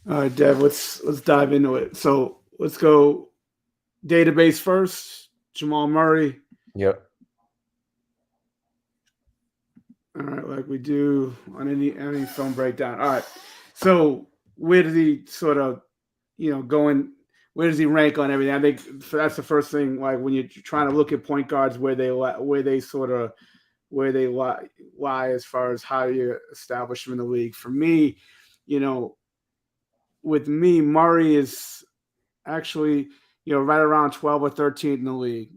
All right, Dev, let's dive into it. So let's go database first. Jamal Murray. Yep. All right, like we do on any film breakdown. All right. So where does he sort of, go in? Where does he rank on everything? I think that's the first thing. Like when you're trying to look at point guards, where they sort of where they lie as far as how you establish them in the league. For me, you know, with me, Murray is actually, right around 12 or 13 in the league.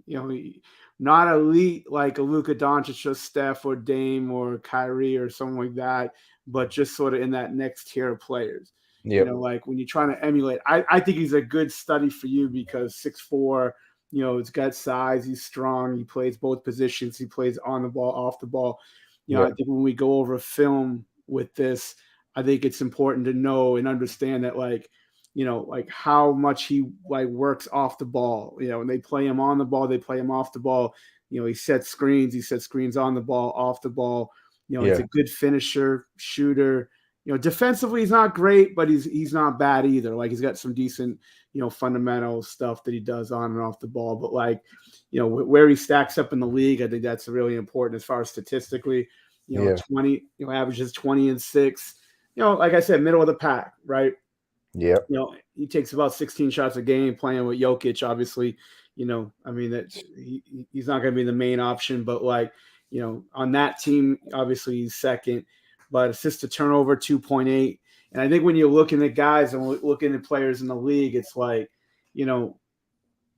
Not elite like a Luka Doncic or Steph or Dame or Kyrie or something like that, but just sort of in that next tier of players. Yep. Like when you're trying to emulate, I think he's a good study for you because 6'4", he's got size, he's strong, he plays both positions, he plays on the ball, off the ball. I Yep. think when we go over film with this, I think it's important to know and understand that like how much he like works off the ball. And they play him on the ball, they play him off the ball. He sets screens on the ball, off the ball. He's Yeah. a good finisher, shooter. Defensively he's not great, but he's not bad either. Like he's got some decent, fundamental stuff that he does on and off the ball. But like, where he stacks up in the league, I think that's really important as far as statistically. Yeah. 20, averages 20 and 6. Like I said, middle of the pack, right? Yep. He takes about 16 shots a game playing with Jokic. Obviously, I mean that he's not going to be the main option, but like, on that team, obviously he's second. But assist to turnover 2.8, and I think when you're looking at guys and looking at players in the league, it's like, you know,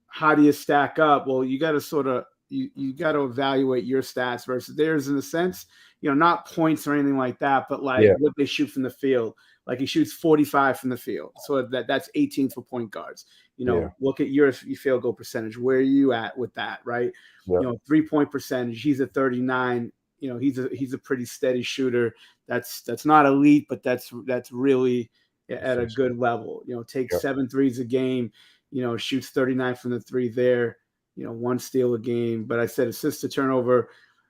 how do you stack up? Well, you got to sort of you got to evaluate your stats versus theirs in a sense, not points or anything like that, but like Yeah. what they shoot from the field. Like he shoots 45 from the field, so that's 18 for point guards. Yeah. Look at your field goal percentage. Where are you at with that, right? Yep. 3-point percentage. He's at 39. He's a pretty steady shooter. That's not elite, but that's really at a good level. Takes Yep. 7 threes a game. Shoots 39 from the three there. One steal a game. But I said assist to turnover,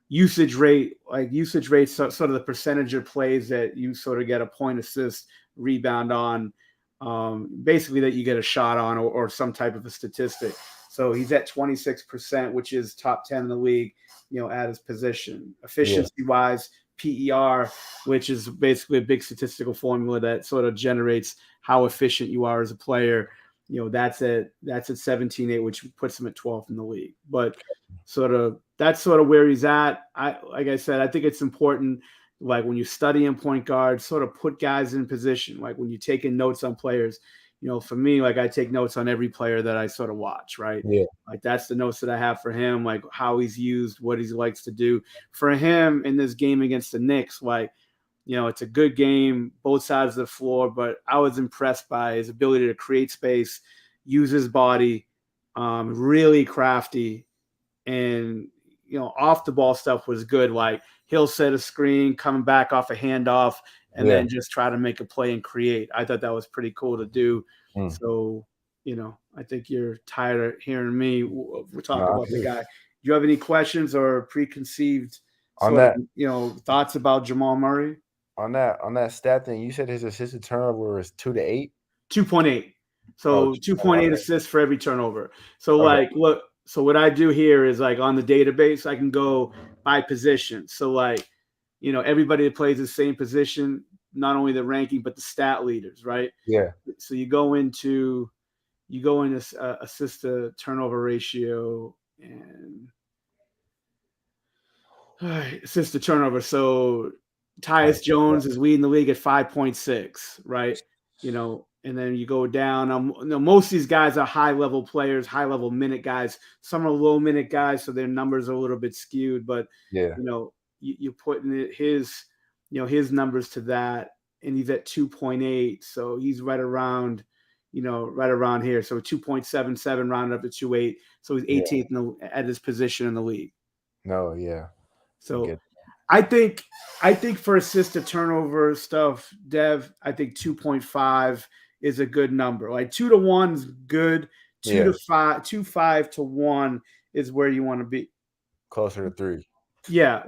usage rate, sort of the percentage of plays that you sort of get a point, assist, rebound on, basically that you get a shot on or some type of a statistic. So he's at 26%, which is top 10 in the league, at his position. Yeah. Efficiency wise, PER, which is basically a big statistical formula that sort of generates how efficient you are as a player. That's at 17.8, which puts him at 12th in the league. But that's sort of where he's at. Like I said, I think it's important, like when you study in point guard, sort of put guys in position. Like when you're taking notes on players, for me, like I take notes on every player that I sort of watch, right? Yeah. Like that's the notes that I have for him, like how he's used, what he likes to do. For him in this game against the Knicks, like, it's a good game, both sides of the floor, but I was impressed by his ability to create space, use his body, really crafty, and off the ball stuff was good. Like he'll set a screen, coming back off a handoff, and Yeah. then just try to make a play and create. I thought that was pretty cool to do. Mm. So, I think you're tired of hearing me. We'll talk No, about the guy. Do you have any questions or preconceived on sort of, that thoughts about Jamal Murray? on that stat thing, you said his assisted turnover is 2 to 8. 2.8. Oh, So 2.8 okay. assists for every turnover. So Okay. like look, so what I do here is like on the database, I can go by position. So like, everybody that plays the same position, not only the ranking, but the stat leaders, right? Yeah. So you go into assist to turnover ratio and assist to turnover. So Tyus Jones is leading the league at 5.6, right? And then you go down. Most of these guys are high level players, high level minute guys. Some are low minute guys, so their numbers are a little bit skewed. But Yeah. you put in his numbers to that, and he's at 2.8, so he's right around, right around here. So 2.77 rounded up to 2.8, so he's Yeah. 18th at his position in the league. No. Yeah. I So get. I think for assist to turnover stuff, Dev, I think 2.5 is a good number. Like 2 to 1 is good. Two Yeah. to five, 2.5 to 1 is where you want to be. Closer to 3. Yeah,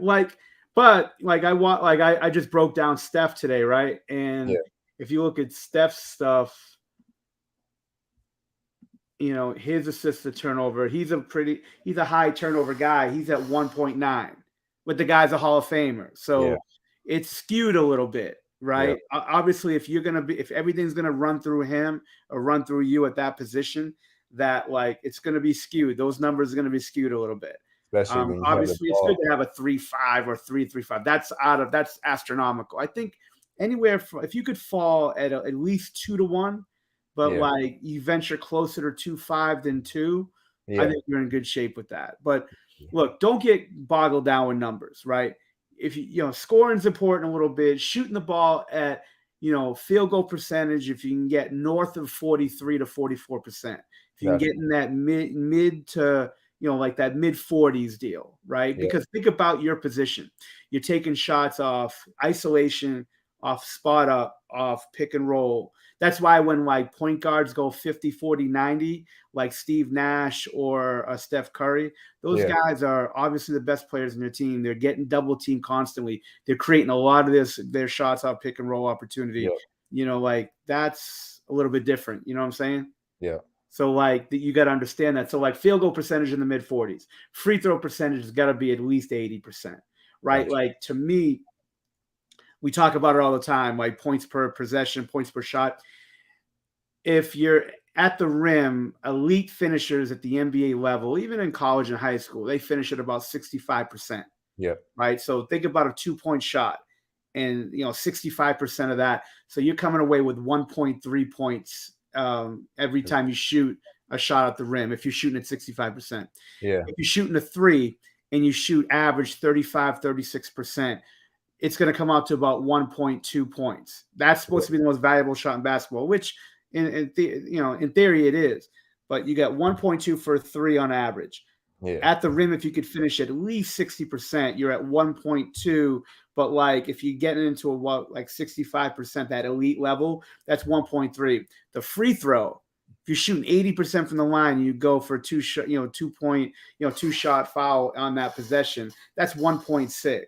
but like I want, like I just broke down Steph today, right? And Yeah. if you look at Steph's stuff, his assist to turnover, he's a high turnover guy. He's at 1.9, but the guy's a Hall of Famer. Yeah. So it's skewed a little bit, Yeah. right? Obviously, if everything's gonna run through him or run through you at that position, that like it's gonna be skewed. Those numbers are gonna be skewed a little bit. Especially when you have the Obviously, it's good ball. to have a 3.5 or 3.35. That's astronomical. I think anywhere from, if you could fall at least 2-1, but Yeah. like you venture closer to 2.5 than 2, I Yeah. think you're in good shape with that. But look, don't get boggled down with numbers, right? If scoring's important a little bit, shooting the ball at field goal percentage, if you can get north of 43 to 44%, if you can Gotcha. get in that mid to like that mid 40s deal, right? Yeah. Because think about your position. You're taking shots off isolation, off spot up, off pick and roll. That's why when like point guards go 50, 40, 90, like Steve Nash or Steph Curry, those Yeah. guys are obviously the best players in their team. They're getting double teamed constantly. They're creating a lot of their shots off pick and roll opportunity. Yeah. Like that's a little bit different. You know what I'm saying? Yeah. So like you got to understand that. So like field goal percentage in the mid 40s, free throw percentage has got to be at least 80%, right? Gotcha. Like to me, we talk about it all the time, like points per possession, points per shot. If you're at the rim, elite finishers at the NBA level, even in college and high school, they finish at about 65%. Yeah. Right. So think about a 2-point shot and 65% of that. So you're coming away with 1.3 points every time you shoot a shot at the rim if you're shooting at 65%. Yeah. If you're shooting a 3 and you shoot average 35, 36%, it's going to come out to about 1.2 points. That's supposed to be the most valuable shot in basketball, which in theory it is. But you got 1.2 for a 3 on average. Yeah. At the rim, if you could finish at least 60%, you're at 1.2. But like if you get into like 65%, that elite level, that's 1.3. The free throw, if you're shooting 80% from the line, you go for 2 shot foul on that possession. That's 1.6.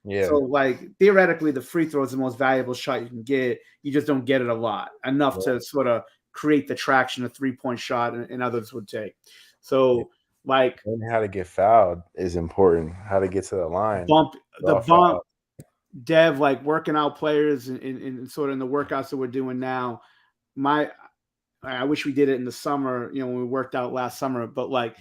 Yeah. So like theoretically, the free throw is the most valuable shot you can get. You just don't get it a lot, enough to sort of create the traction a 3-point shot and others would take. So like learning how to get fouled is important. How to get to the line. bump, Dev, like working out players and sort of in the workouts that we're doing now. I wish we did it in the summer, when we worked out last summer, but like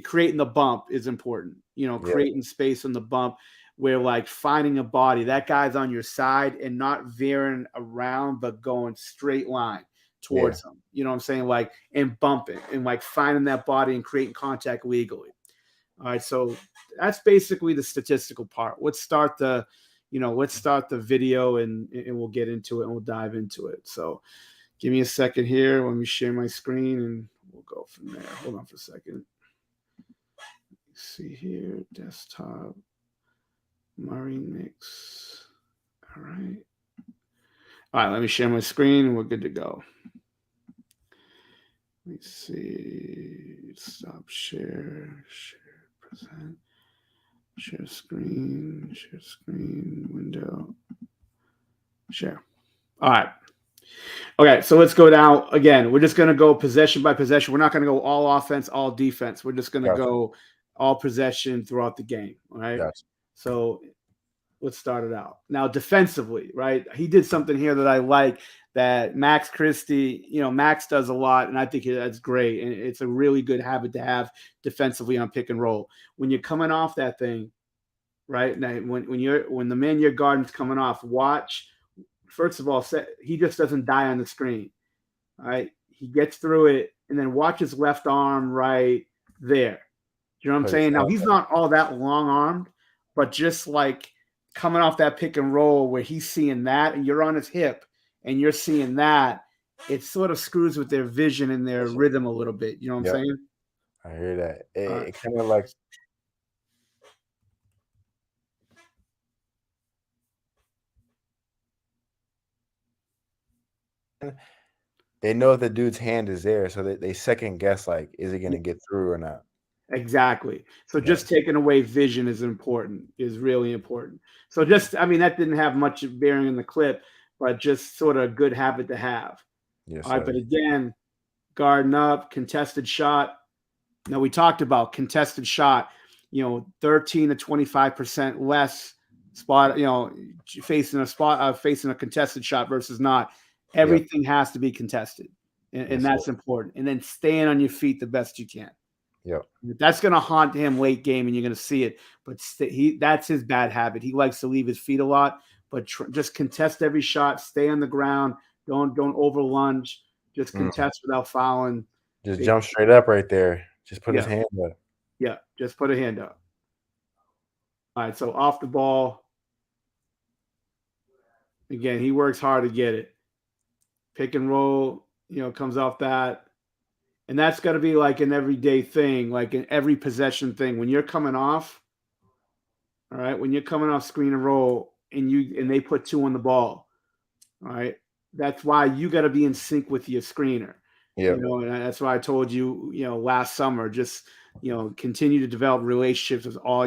creating the bump is important, creating space on the bump where like finding a body, that guy's on your side and not veering around, but going straight line towards them. You know what I'm saying? Like, and bumping and like finding that body and creating contact legally. All right. So that's basically the statistical part. Let's start the video and we'll get into it and we'll dive into it. So give me a second here. Let me share my screen and we'll go from there. Hold on for a second. Let's see here, desktop, Murray mix. All right. All right, let me share my screen and we're good to go. Let me see. Stop share, present, share screen, window, share. All right. Okay, so let's go down again. We're just going to go possession by possession. We're not going to go all offense, all defense. We're just going to go all possession throughout the game. All right. So let's start it out. Now, defensively, right? He did something here that I like that Max Christie, Max does a lot, and I think that's great. And it's a really good habit to have defensively on pick and roll. When you're coming off that thing, right? Now, when the man you're guarding is coming off, watch. First of all, he just doesn't die on the screen. All right. He gets through it and then watch his left arm right there. You know what I'm saying? Now, he's not all that long armed, but just like coming off that pick and roll where he's seeing that and you're on his hip and you're seeing that, it sort of screws with their vision and their rhythm a little bit. You know what I'm saying? I hear that. It kind of like. They know the dude's hand is there, so they second guess, like, is he going to get through or not? Exactly. So just taking away vision is really important. So that didn't have much bearing in the clip, but just sort of a good habit to have. Yes, All right, sir. but again, guarding up, contested shot. Now we talked about contested shot, 13 to 25% less spot, facing a contested shot versus not. Yep. Everything has to be contested. And Yes, sir. that's important. And then staying on your feet the best you can. Yep. That's going to haunt him late game, and you're going to see it. But that's his bad habit. He likes to leave his feet a lot, but just contest every shot, stay on the ground, don't over lunge, just Mm. contest without fouling. Just jump straight up right there. Just put his Yeah. hand up. Yeah, just put a hand up. All right, so off the ball. Again, he works hard to get it. Pick and roll, comes off that. And that's got to be like an everyday thing, like an every possession thing. When you're coming off, all right, when you're coming off screen and roll and they put two on the ball, all right, that's why you got to be in sync with your screener. Yep. And that's why I told you, last summer, just continue to develop relationships with all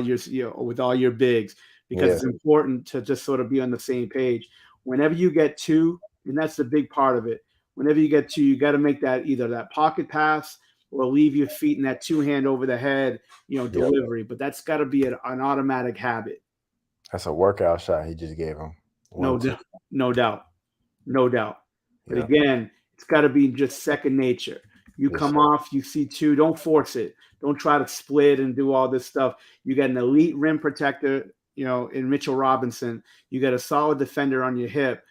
your bigs, because it's important to just sort of be on the same page. Whenever you get two, and that's the big part of it. Whenever you get two, you got to make that either that pocket pass or leave your feet in that two hand over the head, delivery. But that's got to be an automatic habit. That's a workout shot he just gave him. No doubt. But Yeah. again, it's got to be just second nature. You Yes, come sir. off, you see two, don't force it. Don't try to split and do all this stuff. You got an elite rim protector, in Mitchell Robinson. You got a solid defender on your hip.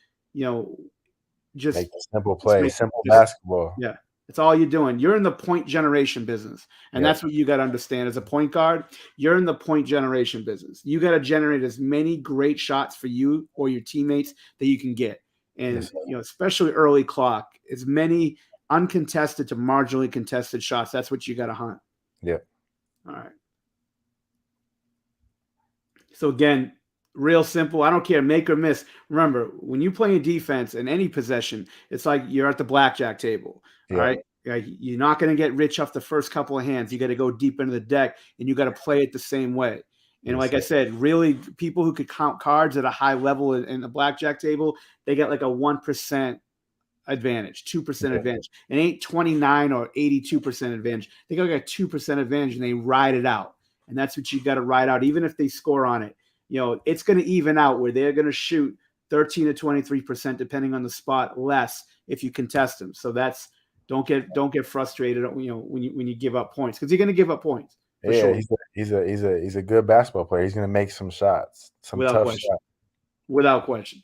Just Make the simple play, simple just basketball. yeah. That's all you're doing. You're in the point generation business. And that's what you got to understand. As a point guard, you're in the point generation business. You got to generate as many great shots for you or your teammates that you can get. And, especially early clock, as many uncontested to marginally contested shots. That's what you got to hunt. Yep. All right. So again, real simple. I don't care, make or miss. Remember, when you play defense in any possession, it's like you're at the blackjack table. All right. You're not going to get rich off the first couple of hands. You got to go deep into the deck, and you got to play it the same way. And like I said, really, people who could count cards at a high level in the blackjack table, they get like a 1% advantage, 2% advantage. It ain't 29 or 82% advantage. They got like a 2% advantage, and they ride it out. And that's what you got to ride out, even if they score on it. It's going to even out where they're going to shoot 13 to 23%, depending on the spot, less if you contest them. So that's don't get frustrated, when you give up points, because you're going to give up points. For sure. He's a good basketball player. He's going to make some shots, some tough shots. Without question.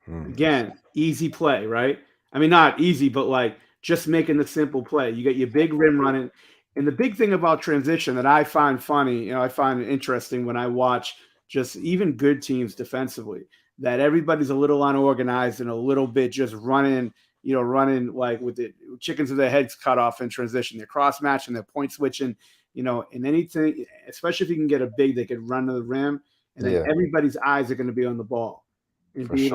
Again, easy play, right? I mean, not easy, but like just making the simple play. You got your big rim running. And the big thing about transition that I find funny, I find it interesting when I watch just even good teams defensively, that everybody's a little unorganized and a little bit just running like with the chickens with their heads cut off in transition. They're cross matching, they're point switching, and anything, especially if you can get a big that could run to the rim, and then everybody's eyes are going to be on the ball. And be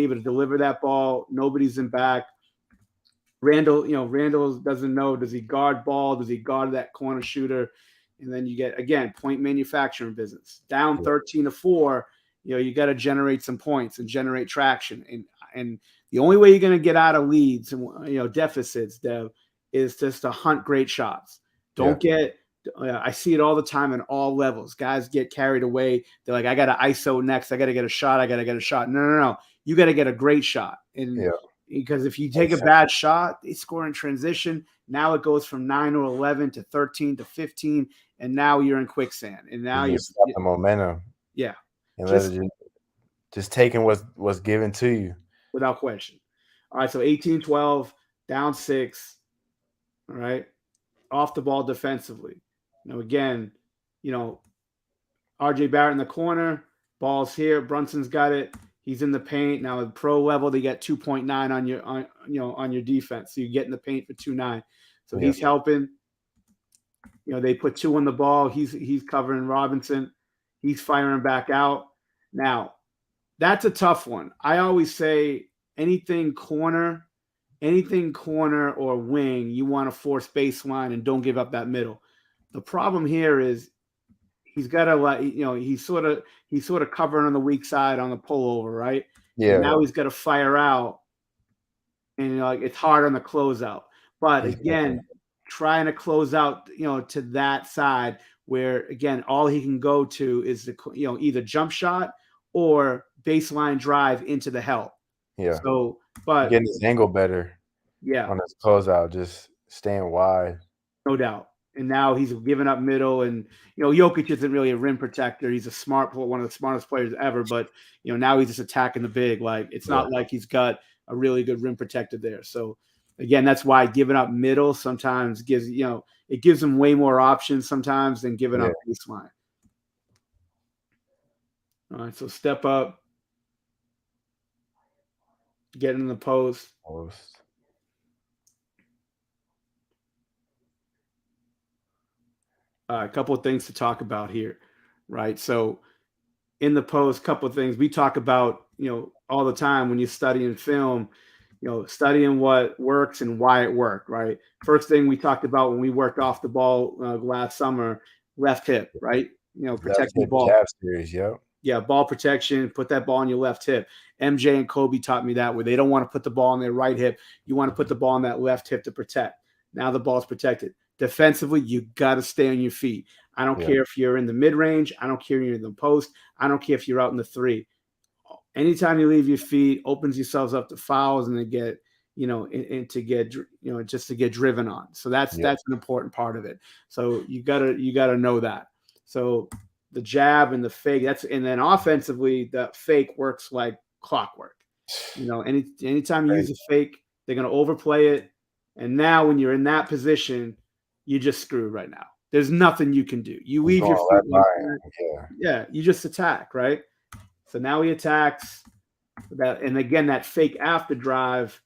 able to deliver that ball. Nobody's in back. Randall doesn't know. Does he guard ball? Does he guard that corner shooter? And then you get, again, point manufacturing business. Down 13-4, you got to generate some points and generate traction. And the only way you're going to get out of leads and, deficits, Dev, is just to hunt great shots. Don't get I see it all the time in all levels. Guys get carried away. They're like, I got to ISO next. I got to get a shot. No. You got to get a great shot. And because if you take a bad shot, they score in transition. Now it goes from 9 or 11 to 13 to 15. And now you're in quicksand. And now you're stop the momentum. Yeah. And just taking what's given to you. Without question. All right. So 18-12, down 6. All right. Off the ball defensively. Again, RJ Barrett in the corner, ball's here. Brunson's got it. He's in the paint. Now at pro level, they get 2.9 on your defense. So you get in the paint for 2.9. So he's helping. They put 2 on the ball. He's covering Robinson. He's firing back out. Now, that's a tough one. I always say anything corner or wing, you want to force baseline and don't give up that middle. The problem here is he's got to like he's sort of covering on the weak side on the pullover, right? And Yeah, now he's got to fire out, and like it's hard on the closeout. But he's gonna, again, trying to close out, to that side where again all he can go to is the either jump shot or baseline drive into the help. yeah, So, but getting his angle better yeah, on his closeout, just staying wide. no doubt. And now he's giving up middle, and Jokic isn't really a rim protector. He's one of the smartest players ever, but now he's just attacking the big. Like it's Yeah, not like he's got a really good rim protector there. So again, that's why giving up middle sometimes it gives him way more options sometimes than giving yeah. up baseline. All right, so step up, get in the post. Post. A couple of things to talk about here, right? So in the post, couple of things we talk about, all the time when you're studying film, studying what works and why it worked, right? First thing we talked about when we worked off the ball last summer, left hip, right? Left Protecting the hip ball. jab series. Yep. Yeah, ball protection, put that ball on your left hip. MJ and Kobe taught me that where they don't want to put the ball on their right hip. You want to put the ball on that left hip to protect. Now the ball's protected. Defensively, you got to stay on your feet. I don't Yep. care if you're in the mid range. I don't care if you're in the post. I don't care if you're out in the three. Anytime you leave your feet, opens yourselves up to fouls and to get, and to get, just to get driven on. So that's Yep. an important part of it. So you gotta know that. So the jab and the fake. And then offensively, the fake works like clockwork. Anytime you use Crazy. a fake, they're gonna overplay it. And now when you're in that position, you're just screwed right now. There's nothing you can do. You He's leave your going feet right like by him. that, Yeah. yeah, you just attack, right? So now he attacks that, and again that fake after drive,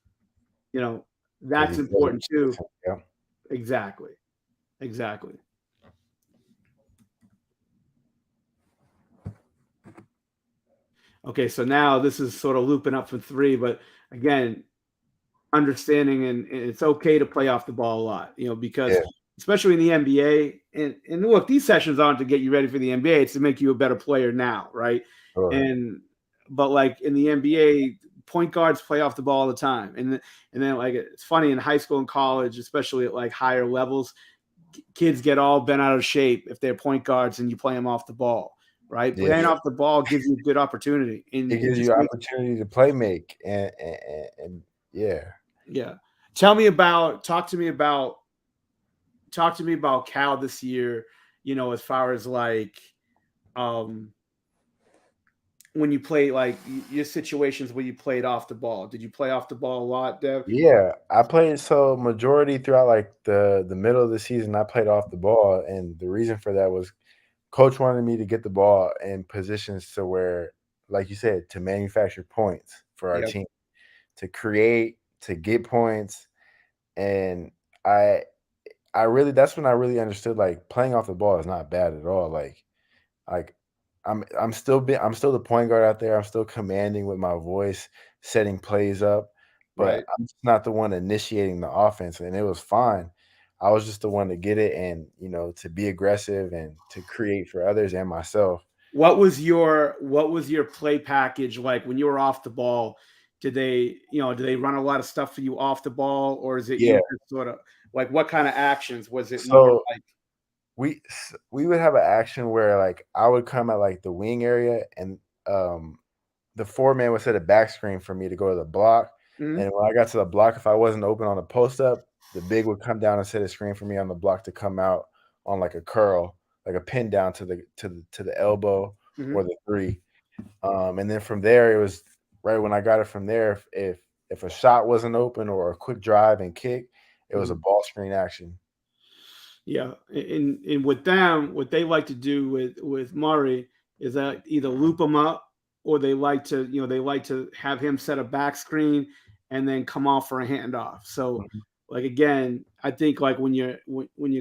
you know, Because he that's feels important like too. Yep. Exactly. Exactly. Okay, so now this is sort of looping up from three, but again, understanding and it's okay to play off the ball a lot, because Yeah. especially in the NBA, and look, these sessions aren't to get you ready for the NBA, it's to make you a better player now, right? Sure. And but like in the NBA, point guards play off the ball all the time. And then like it's funny in high school and college, especially at like higher levels, kids get all bent out of shape if they're point guards and you play them off the ball, right? Yeah. Playing off the ball gives you a good opportunity, and It it gives just you makes opportunity to play make and yeah. yeah. Tell me about talk to me about Cal this year, as far as like um when you play like your situations where you played off the ball. Did you play off the ball a lot, Dev? Yeah, I played so majority throughout like the middle of the season. I played off the ball, and the reason for that was coach wanted me to get the ball in positions to where, like you said, to manufacture points for our Yep. team, to create, to get points, and I I really that's when I really understood like playing off the ball is not bad at all. Like I'm still the point guard out there. I'm still commanding with my voice, setting plays up, but Right. I'm just not the one initiating the offense, and it was fine. I was just the one to get it and, to be aggressive and to create for others and myself. What was your play package like when you were off the ball? Did they run a lot of stuff for you off the ball, or is it you Yeah. just sort of like what kind of actions? Was it more So like we would have an action where like I would come at like the wing area and um the four-man would set a back screen for me to go to the block, mhm, and when I got to the block, if I wasn't open on a post up, the big would come down and set a screen for me on the block to come out on like a curl, like a pin down to the elbow mhm, or the three. And then from there, it was right when I got it from there. If a shot wasn't open or a quick drive and kick, it was a mhm. ball screen action. Yeah, and with them, what they like to do with Murray is that either loop him up or they like to have him set a back screen and then come off for a handoff. So, Mhm. like again, I think like when you're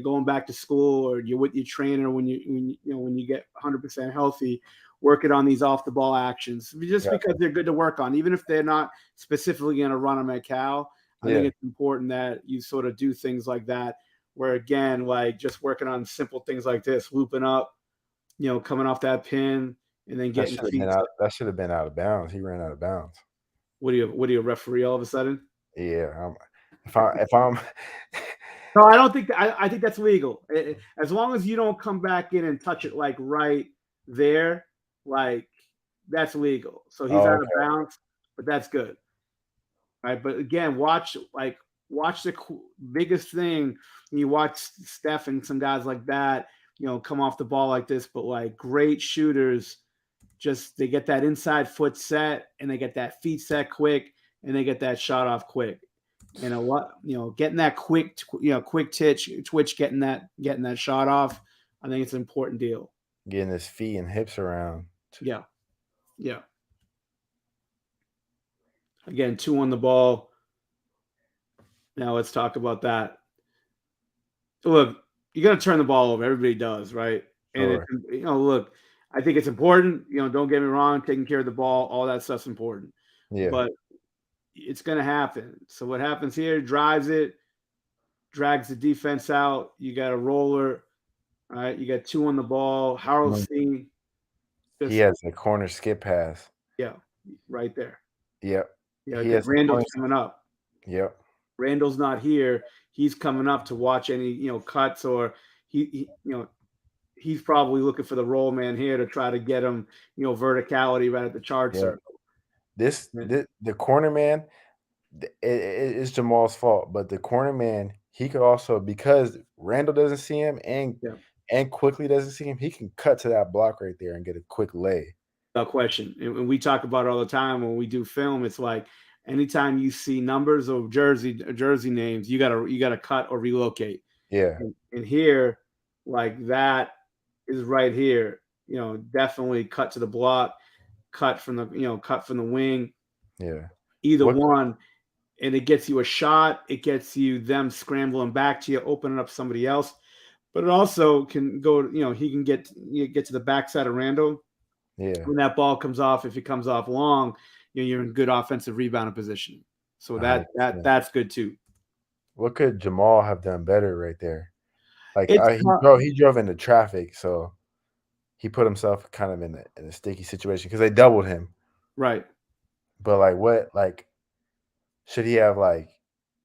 going back to school or you're with your trainer when you get 100% healthy, working on these off the ball actions just Yeah, because they're good to work on, even if they're not specifically going to run them at Cal. I think yeah, it's important that you sort of do things like that where again, like just working on simple things like this, looping up, coming off that pin and then That getting should have been feet. out. That should have been out of bounds. He ran out of bounds. What do you referee all of a sudden? Yeah. If I'm No, I don't think I think that's legal. As long as you don't come back in and touch it like right there, like that's legal. So he's oh, out of okay. bounds, but that's good. Right. But again, watch the biggest thing when you watch Steph and some guys like that, come off the ball like this, but like great shooters, just they get that inside foot set and they get that feet set quick and they get that shot off quick. What getting that quick twitch, getting that shot off. I think it's an important deal. Getting his feet and hips around. Yeah, yeah. Again, 2 on the ball. Now let's talk about that. Look, you're gonna turn the ball over. Everybody does, right? And it's Sure. look, I think it's important. Don't get me wrong. Taking care of the ball, all that stuff's important. Yeah. But it's gonna happen. So what happens here? Drives it, drags the defense out. You got a roller. All right, you got 2 on the ball. Mm. Harrelstein, He just has a corner skip pass. yeah, right there. Yep. Yeah, He because has a Randall's corner. coming up. Yep. Randall's not here. He's coming up to watch any cuts or he he's probably looking for the roll man here to try to get him verticality right at the charge Yep. circle. The corner man. It's Jamal's fault, but the corner man, he could also, because Randall doesn't see him Yeah, and quickly doesn't see him, he can cut to that block right there and get a quick lay. no question. And we talk about it all the time when we do film. It's like anytime you see numbers or jersey names, you gotta cut or relocate. Yeah. And here, like that is right here. Definitely cut to the block, cut from the wing, Yeah. either What one, and it gets you a shot. It gets you them scrambling back to you, opening up somebody else. But it also can go. He can get to the backside of Randall yeah, when that ball comes off. If it comes off long, you're in good offensive rebounding position. So that that 100%. that's good too. What could Jamal have done better right there? Like, It's he drove into traffic, so he put himself kind of in a sticky situation because they doubled him. right. But, like, should he have, like,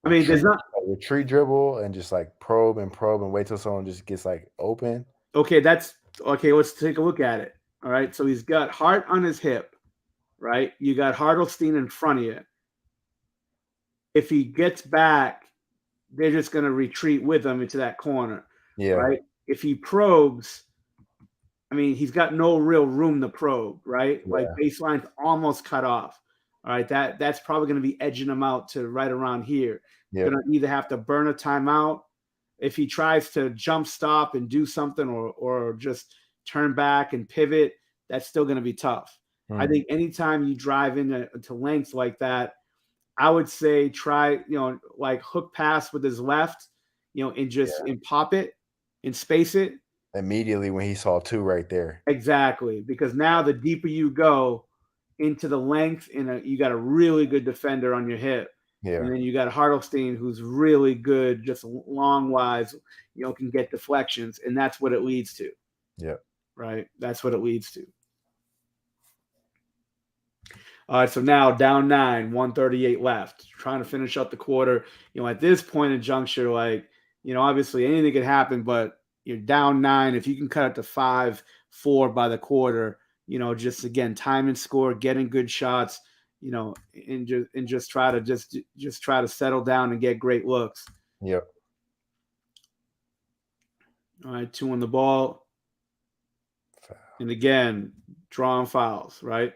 I mean, there's not retreat dribble and just, like, probe and wait till someone just gets, like, open? okay. That's okay. Let's take a look at it. All right. So he's got Hart on his hip, right? You got Hartelstein in front of you. If he gets back, they're just going to retreat with him into that corner, Yeah, right? If he probes, I mean, he's got no real room to probe, right? Like yeah, baseline's almost cut off. All right, that's probably going to be edging him out to right around here. yep, Going to either have to burn a timeout if he tries to jump stop and do something, or just turn back and pivot. That's still going to be tough. I mm, think anytime you drive into length like that, I would say try, like hook pass with his left, and just yeah. and pop it and space it. Immediately when he saw 2 right there. Exactly. Because now the deeper you go into the length, and you got a really good defender on your hip. And Yeah, then you got Hartelstein, who's really good, just long wise, can get deflections. And that's what it leads to, yep, right? That's what it leads to. All right, so now down 9, 138 left, trying to finish up the quarter. At this point in juncture, like, obviously anything could happen, but you're down 9. If you can cut it to 5-4 by the quarter, just again, time and score, getting good shots, and just try to just try to settle down and get great looks. yep. All right, 2 on the ball, and again, drawing fouls, right?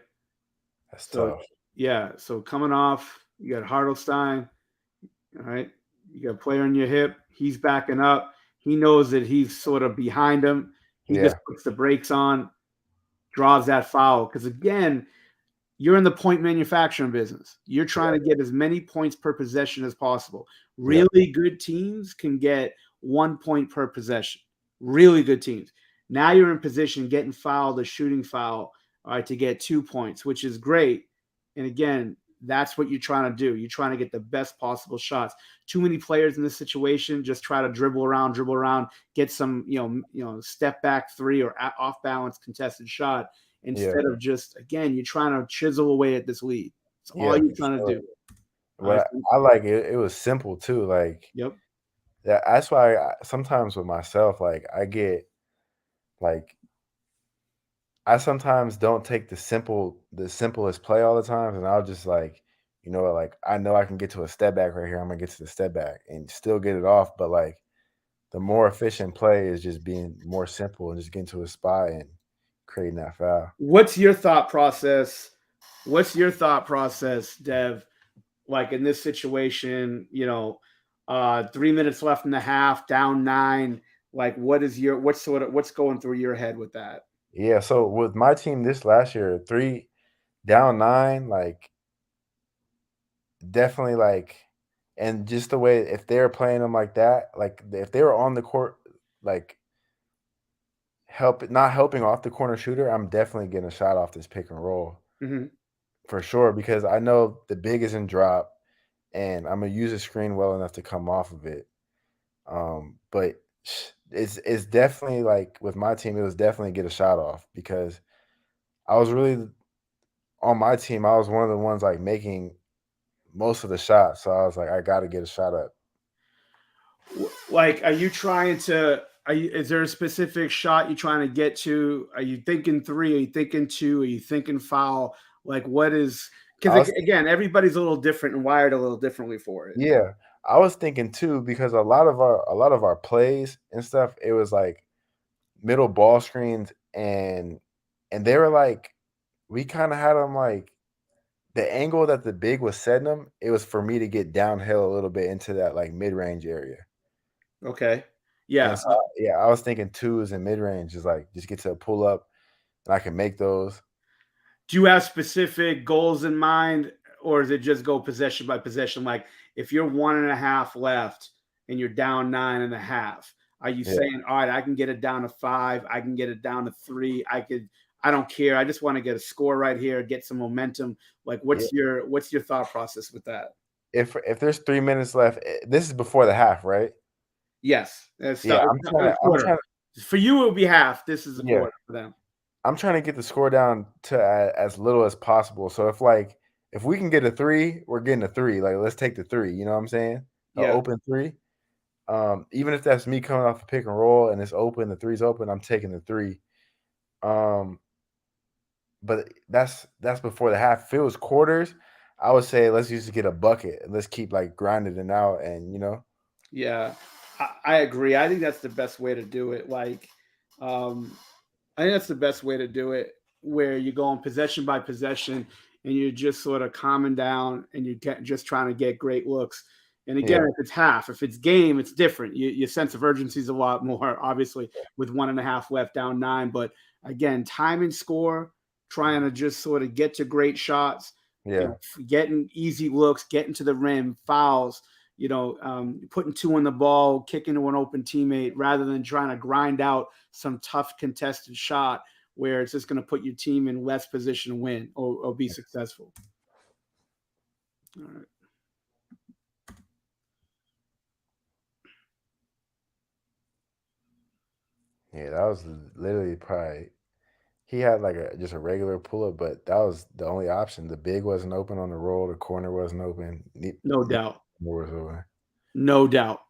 That's So tough. yeah, so coming off, you got Hartelstein. All right. You got a player in your hip. He's backing up. He knows that he's sort of behind him. He just Yeah, puts the brakes on, draws that foul. Because again, you're in the point manufacturing business. You're trying to yeah, get as many points per possession as possible. yep, Really good teams can get 1 point per possession. Really good teams. Now you're in position getting fouled, a shooting foul, all right, to get 2 points, which is great. And again, that's what you're trying to do. You're trying to get the best possible shots. Too many players in this situation just try to dribble around, get some, step back three or off balance contested shot Yeah. instead of just, again, you're trying to chisel away at this lead. It's all Yeah, you're for trying to sure. do. I What think, I like it was simple too, like, yep. that's why sometimes with myself, like, like, I sometimes don't take the simplest play all the time, and I'll just, like, like, I know I can get to a step back right here, I'm gonna get to the step back and still get it off, but, like, the more efficient play is just being more simple and just getting to a spot and creating that foul. What's your thought process? What's your thought process, Dev? Like in this situation, 3 minutes left in the half, down nine. Like, what's going through your head with that? Yeah, so with my team this last year, 3 down 9, like, definitely, like, and just the way if they're playing them like that, like, if they were on the court, like, not helping off the corner shooter, I'm definitely getting a shot off this pick and roll Hmm. for sure because I know the big is in drop, and Imma use a screen well enough to come off of it. But it's definitely, like, with my team, it was definitely get a shot off because I was really on my team, I was one of the ones, like, making most of the shots, so I was like, "I gotta get a shot up." Like, are you trying to? Is there a specific shot you're trying to get to? Are you thinking three? Are you thinking two? Are you thinking foul? Like, what is? I Because was again, everybody's a little different and wired a little differently for it. Yeah, I was thinking too because a lot of our plays and stuff, it was, like, middle ball screens and they were, like we kinda had them like the angle that the big was setting them, it was for me to get downhill a little bit into that, like, mid-range area. Okay. And Yeah. so, yeah, I was thinking 2s and mid-range is, like, just get to a pull up, and I can make those. Do you have specific goals in mind, or is it just go possession by possession? Like if you're 1.5 left and you're down 9.5, are you Yeah, saying, all right, I can get it down to 5, I can get it down to 3, I don't care. I just want to get a score right here, get some momentum. Like yeah. what's your thought process with that? If there's 3 minutes left, this is before the half, right? Yes. It's Yeah, a I'm quarter. trying For you, it would be half. This is a yeah. quarter for them. I'm trying to get the score down to as little as possible. So if we can get a 3, we're getting a 3. Like, let's take the 3, you know what I'm saying? A Yeah. open 3. Even if that's me coming off a pick and roll and it's open, the three's open, I'm taking the 3. Um, but that's before the half. If it was quarters, I would say let's just get a bucket and let's keep like grinding it out and. Yeah, I agree. I think that's the best way to do it. Like, um, I think that's the best way to do it, where you're going possession by possession and you're just sort of calming down and you're just trying to get great looks. And again, Yeah, if it's half, if it's game, it's different. Your sense of urgency is a lot more, obviously, with 1.5 left, down nine. But again, time and score, trying to just sort of get to great shots, yeah, getting easy looks, getting to the rim, fouls, putting two on the ball, kicking to an open teammate rather than trying to grind out some tough contested shot where it's just going to put your team in less position to win or be successful. All right. yeah. That was literally probably he had like just a regular pull up, but that was the only option. The big wasn't open on the roll, the corner wasn't open, No neither doubt. was open. No doubt.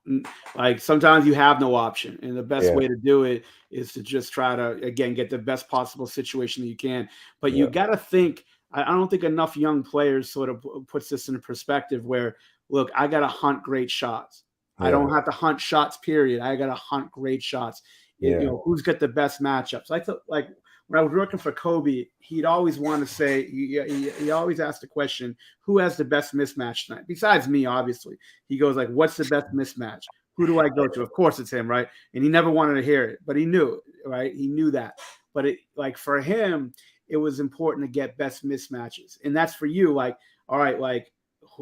Like sometimes you have no option, and the best Yeah, way to do it is to just try to again get the best possible situation that you can. But you yeah, got to think. I don't think enough young players sort of puts this in perspective. Where look, I got to hunt great shots. I yeah, don't have to hunt shots. Period. I got to hunt great shots. yeah, Who's got the best matchups? I thought like when I was working for Kobe, he'd always want to say he always asked the question, "Who has the best mismatch tonight?" Besides me, obviously. He goes like, "What's the best mismatch? Who do I go to?" Of course, it's him, right? And he never wanted to hear it, but he knew it, right? He knew that. But it like for him, it was important to get best mismatches, and that's for you. Like, all right, like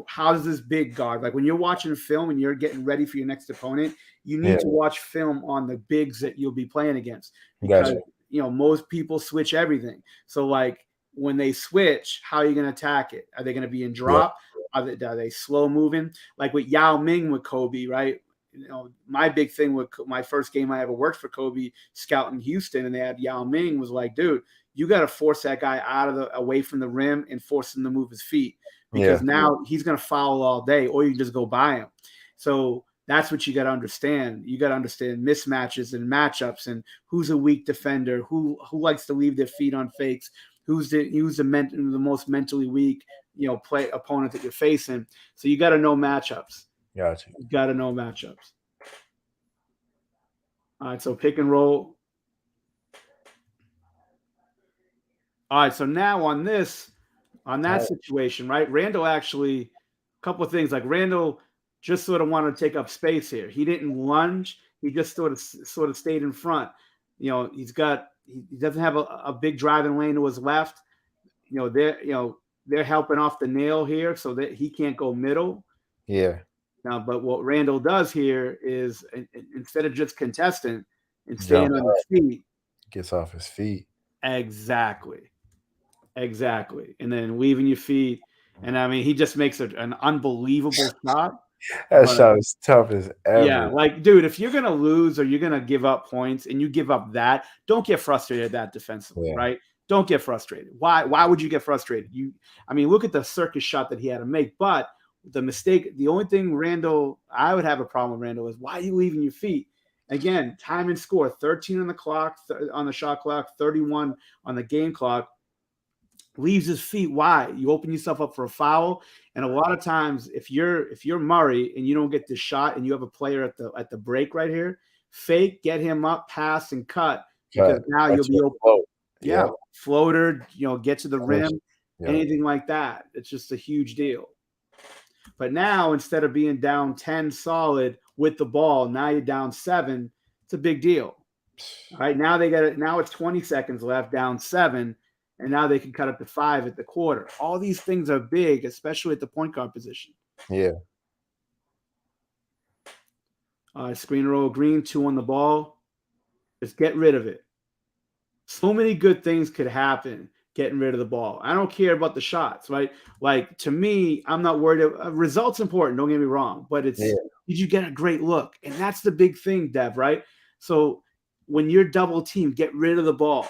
how does this big guard like when you're watching film and you're getting ready for your next opponent? You yeah. need to watch film on the bigs that you'll be playing against because Gotcha. most people switch everything. So like when they switch, how are you going to attack it? Are they going to be in Yeah. drop? Are they slow moving? Like with Yao Ming with Kobe, right? My big thing with my first game I ever worked for Kobe, scout in Houston, and they had Yao Ming, was like, dude, you got to force that guy away from the rim and force him to move his feet, because Yeah. now he's going to foul all day, or you can just go by him. So that's what you got to understand. You got to understand mismatches and matchups, and who's a weak defender, who likes to leave their feet on fakes, who's the most mentally weak, play opponent that you're facing. So you got to know matchups. Gotcha. You got to know matchups. All right, so pick and roll. All right, so now on that situation, right? Randall actually, a couple of things, like Randall just sort of wanted to take up space here. He didn't lunge. He just sort of stayed in front. He doesn't have a big driving lane to his left. They're helping off the nail here so that he can't go middle. Yeah. Now, but what Randall does here is, instead of just contesting and staying Jump on his feet, gets off his feet. exactly, and then leaving your feet. And I mean, he just makes an unbelievable shot. That But shot is tough as yeah, ever. like, dude, if you're gonna lose or you're gonna give up points and you give up that, don't get frustrated at that defensively, Yeah. right? Don't get frustrated. Why would you get frustrated? Look at the circus shot that he had to make. But the only thing I would have a problem with Randall is, why are you leaving your feet? Again, time and score, 13 on the clock, on the shot clock, 31 on the game clock. Leaves his feet wide. You open yourself up for a foul. And a lot of times, if you're Murray and you don't get the shot, and you have a player at the break right here, fake, get him up, pass, and cut, because now you'll be open. Yeah, Yep. floater, get to the rim, Yep. anything like that. It's just a huge deal. But now, instead of being down 10 solid with the ball, now you're down 7. It's a big deal. All right, now they got it. Now it's 20 seconds left, down 7, and now they can cut up to 5 at the quarter. All these things are big, especially at the point guard position. Yeah. Screen roll green, 2 on the ball. Just get rid of it. So many good things could happen getting rid of the ball. I don't care about the shots, right? Like, to me, I'm not worried. Results important, don't get me wrong, but it's, did you get a great look? And that's the big thing, Dev, right? So when you're double teamed, get rid of the ball.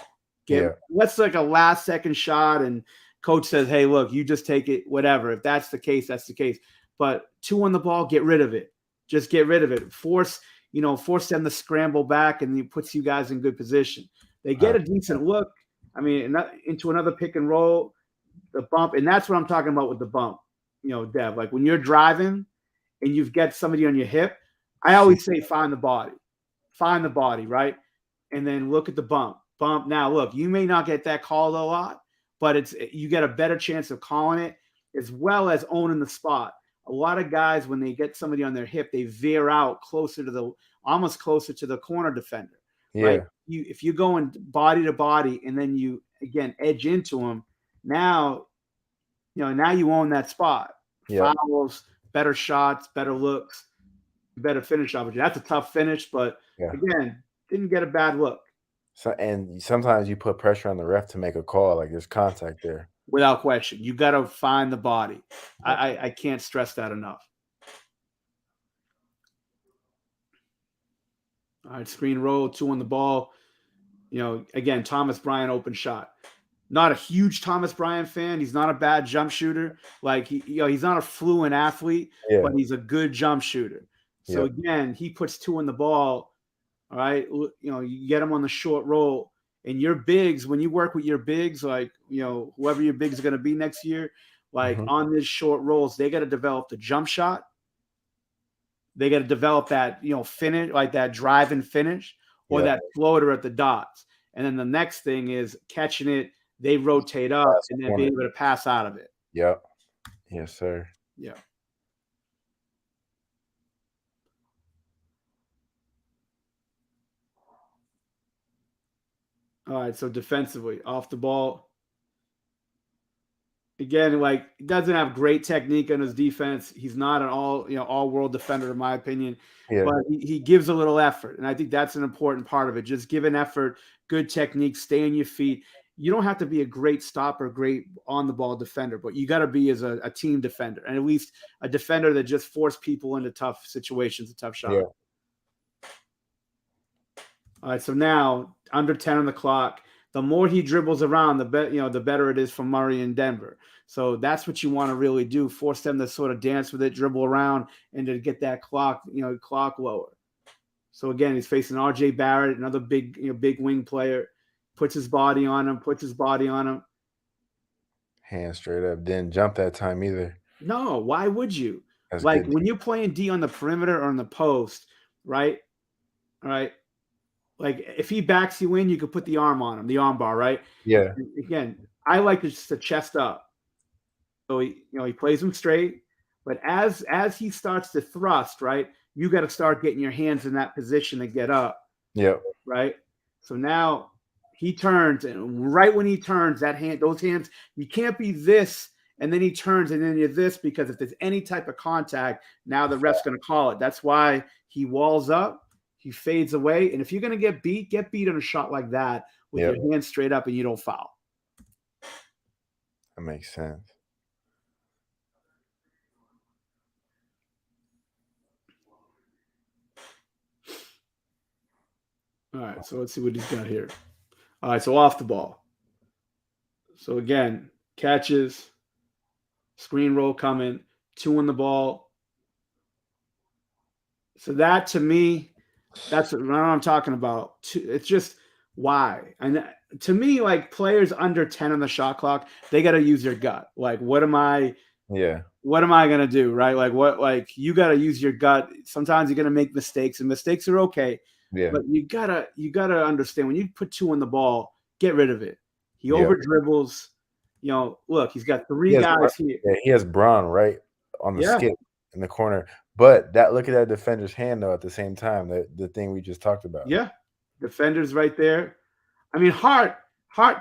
Let's like a last second shot, and coach says, hey, look, you just take it, whatever. If that's the case, that's the case. But 2 on the ball, get rid of it. Just get rid of it. Force them to scramble back, and it puts you guys in good position. They get a decent look. Into another pick and roll, the bump, and that's what I'm talking about with the bump. Dev, like when you're driving and you've got somebody on your hip, I always say find the body, right? And then look at the bump. Now, look, you may not get that called a lot, but you get a better chance of calling it, as well as owning the spot. A lot of guys, when they get somebody on their hip, they veer out almost closer to the corner defender. Yeah. Right? If you're going body to body and then you again edge into them, now you own that spot. Fouls, better shots, better looks, better finish opportunity. That's a tough finish, but again, didn't get a bad look. So, and sometimes you put pressure on the ref to make a call, like there's contact there. Without question. You got to find the body. I can't stress that enough. All right, screen roll, 2 on the ball. Again, Thomas Bryant open shot. Not a huge Thomas Bryant fan. He's not a bad jump shooter. Like he's not a fluent athlete, but he's a good jump shooter. So again, he puts 2 on the ball. All right, you get him on the short roll, and your bigs, when you work with your bigs, like whoever your bigs is going to be next year, like on these short rolls, they got to develop the jump shot. They got to develop that finish, like that drive and finish, or that floater at the dots. And then the next thing is catching it. They rotate up and then being able to pass out of it. Yep. Yes, sir. Yeah. All right. So defensively, off the ball. Again, like, he doesn't have great technique on his defense. He's not an all-world defender, in my opinion. But he gives a little effort, and I think that's an important part of it. Just give an effort, good technique, stay on your feet. you don't have to be a great stopper, great on the ball defender, but you got to be as a team defender, and at least a defender that just force people into tough situations, a tough shot. Yeah. All right, so now under 10 on the clock. The more he dribbles around, the better it is for Murray in Denver. So that's what you want to really do: force them to sort of dance with it, dribble around, and to get that clock lower. So again, he's facing R.J. Barrett, another big wing player. Puts his body on him. Hand straight up. Didn't jump that time either. No, why would you? That's Like good. when you're playing D on the perimeter or on the post, right? All right. Like if he backs you in, you could put the arm on him, the arm bar, right? Yeah. Again, I like just to chest up. So he plays him straight, but as he starts to thrust, right, you got to start getting your hands in that position to get up, Yep. right? So now he turns, and right when he turns, those hands, you can't be this, and then he turns, and then you're this, because if there's any type of contact, now the ref's going to call it. That's why he walls up, he fades away, and if you're going to get beat on a shot like that with Yep. your hands straight up and you don't foul. That makes sense. All right, so let's see what he's got here. All right, so off the ball. So again, catches, screen roll coming, 2 on the ball. So that to me, that's what I'm talking about. It's just why. And to me, like players under 10 on the shot clock, they got to use their gut. Like, what am I gonna do, right? Like you got to use your gut. Sometimes you're gonna make mistakes, and mistakes are okay. Yeah. But you gotta understand, when you put 2 on the ball, get rid of it. He Yeah. over dribbles. Look, he's got 3 guys here. Yeah, he has Braun right on the Yeah. skip in the corner. But look at that defender's hand though. At the same time, the thing we just talked about. Yeah, defenders right there. I mean, Hart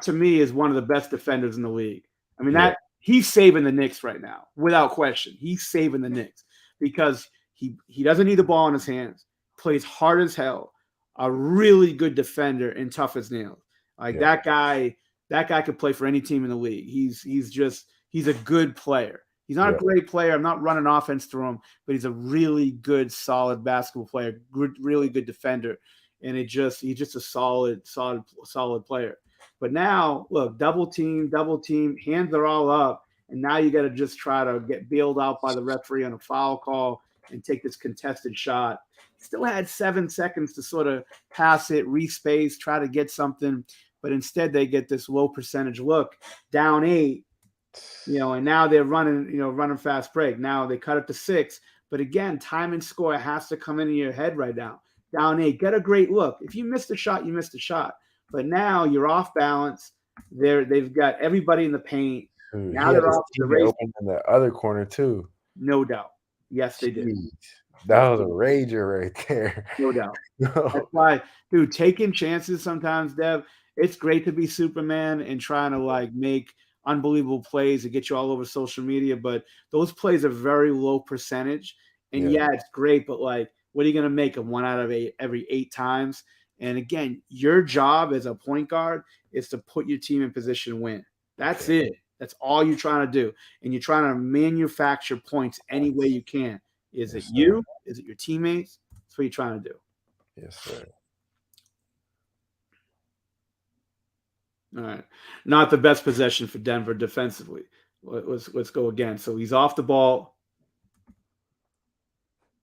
to me is one of the best defenders in the league. I mean, that he's saving the Knicks right now, without question. He's saving the Knicks because he doesn't need the ball in his hands. Plays hard as hell. A really good defender and tough as nails. Like that guy could play for any team in the league. He's a good player. He's not a great player. I'm not running offense through him, but he's a really good, solid basketball player. Good, really good defender, and he's just a solid player. But now, look, double team, hands are all up, and now you got to just try to get bailed out by the referee on a foul call and take this contested shot. Still had 7 seconds to sort of pass it, respace, try to get something, but instead they get this low percentage look, down 8. And now they're running fast break. Now they cut it to 6. But again, time and score has to come into your head right now. Down 8, get a great look. If you missed a shot, you missed a shot. But now you're off balance. They've got everybody in the paint. Dude, now they're off the race. Open in the other corner too. No doubt. Yes, they did. That was a rager right there. No doubt. That's why, dude, taking chances sometimes, Dev, it's great to be Superman and trying to make unbelievable plays and get you all over social media, but those plays are very low percentage. And it's great, but what are you going to make them 1 out of 8 every 8 times? And again, your job as a point guard is to put your team in position to win. That's it. That's all you're trying to do. And you're trying to manufacture points any way you can. Is it you? Is it your teammates? That's what you're trying to do. Yes, sir. All right. Not the best possession for Denver defensively. Let's go again. So he's off the ball.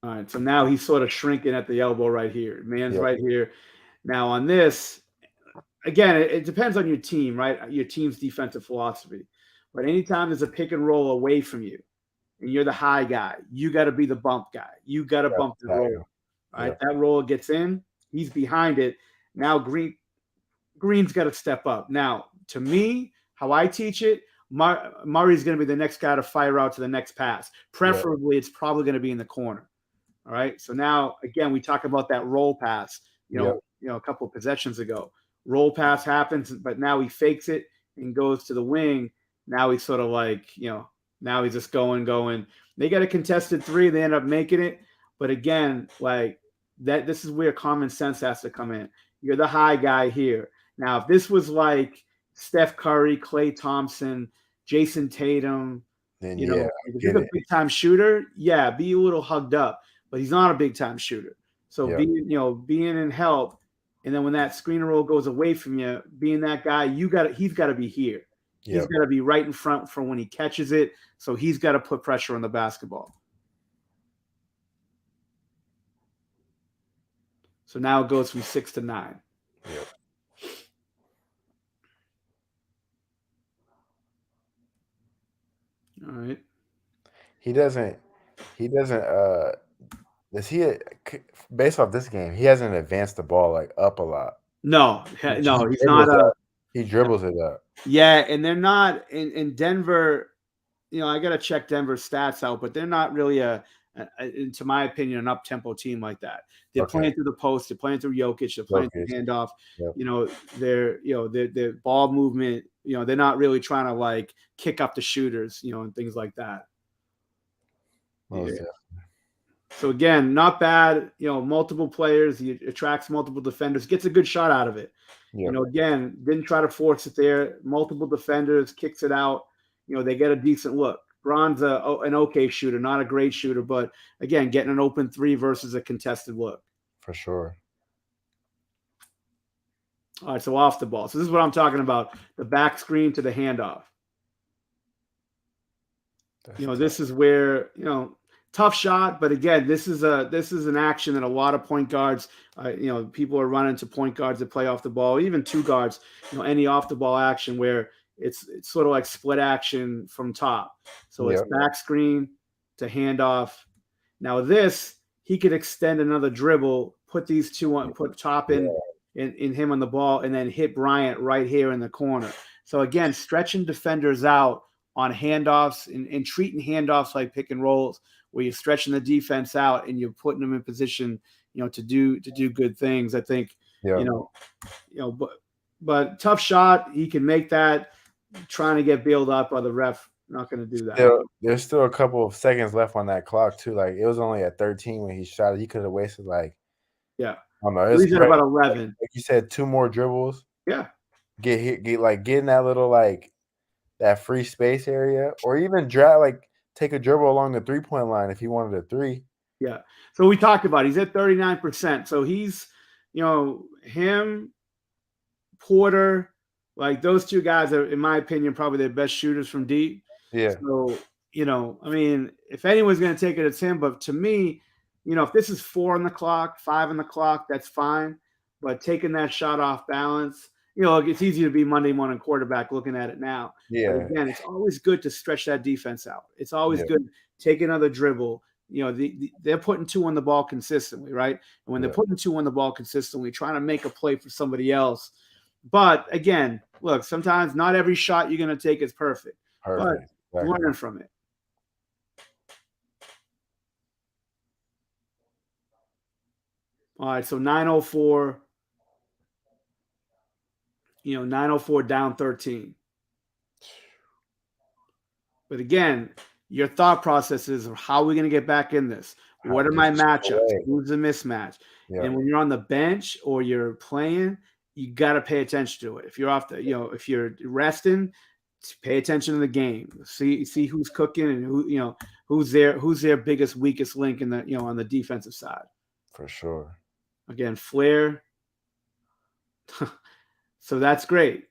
All right. So now he's sort of shrinking at the elbow right here. Man's right here. Now on this, again, it depends on your team, right? Your team's defensive philosophy. But anytime there's a pick and roll away from you, and you're the high guy, you got to be the bump guy. You got to bump the roll. All right. That roll gets in. He's behind it. Now Green's got to step up. Now, to me, how I teach it, Murray's going to be the next guy to fire out to the next pass. Preferably, it's probably going to be in the corner. All right. So now, again, we talk about that roll pass. A couple of possessions ago, roll pass happens, but now he fakes it and goes to the wing. Now he's sort of now he's just going. They got a contested 3. They end up making it. But again, this is where common sense has to come in. You're the high guy here. Now, if this was Steph Curry, Klay Thompson, Jason Tatum. Then You yeah, know, I if he's get a it. big time shooter, yeah, be a little hugged up, but he's not a big time shooter. So Yep. being in help, and then when that screen roll goes away from you, being that guy, he's got to be here. He's Yep. got to be right in front for when he catches it. So he's got to put pressure on the basketball. So now it goes from 6 to 9. Yep. All right. He doesn't. He doesn't. Does he? Based off this game, he hasn't advanced the ball like up a lot. No, He no, he's not dribbles a. up. He dribbles it up. Yeah, and they're not in Denver. I got to check Denver's stats out, but they're not really to my opinion, an up tempo team like that. They're Okay. playing through the post. They're playing through Jokic. They're playing through Jokic. handoff. Yep. Their ball movement. They're not really trying to like kick up the shooters. And things like that. Most Yeah. definitely. So again, not bad. Multiple players. He attracts multiple defenders. Gets a good shot out of it. Yep. Again, didn't try to force it there. Multiple defenders, kicks it out. They get a decent look. Bron's an okay shooter, not a great shooter, but again, getting an open three versus a contested look. For sure. All right, so off the ball. So this is what I'm talking about: the back screen to the handoff. This is where tough shot, but again, this is an action that a lot of point guards, people are running to point guards that play off the ball, even two guards, any off the ball action where it's sort of like split action from top. So it's back screen to handoff. Now this, he could extend another dribble, put these two on, put top in him on the ball, and then hit Bryant right here in the corner. So again, stretching defenders out on handoffs and treating handoffs like pick and rolls, where you're stretching the defense out and you're putting them in position, to do good things. I think, but tough shot. He can make that. Trying to get bailed out by the ref, not going to do that. There's still a couple of seconds left on that clock too. Like it was only at 13 when he shot it. He could have wasted I don't know. He's at about 11. Like you said, 2 more dribbles. Yeah. Get in that little that free space area, or even take a dribble along the 3-point line if he wanted a 3. Yeah. So we talked about he's at 39%. So he's, him, Porter, like those two guys are, in my opinion, probably the best shooters from deep. Yeah. So, I mean, if anyone's going to take it, it's him. But to me, if this is 4 on the clock, 5 on the clock, that's fine. But taking that shot off balance, it's easy to be Monday morning quarterback looking at it now. Yeah. But again, it's always good to stretch that defense out. It's always good. Take another dribble. They're putting 2 on the ball consistently, right? And when they're putting 2 on the ball consistently, trying to make a play for somebody else. But again, look, sometimes not every shot you're going to take is perfect. But learning from it. All right, so 9:04. 9:04 down 13. But again, your thought process is how are we going to get back in this? What are my matchups? Who's the mismatch? Yeah. And when you're on the bench or you're playing, you got to pay attention to it. If you're off the, if you're resting, pay attention to the game. See who's cooking and who's their biggest, weakest link in the, on the defensive side. For sure. Again, Flair. So that's great.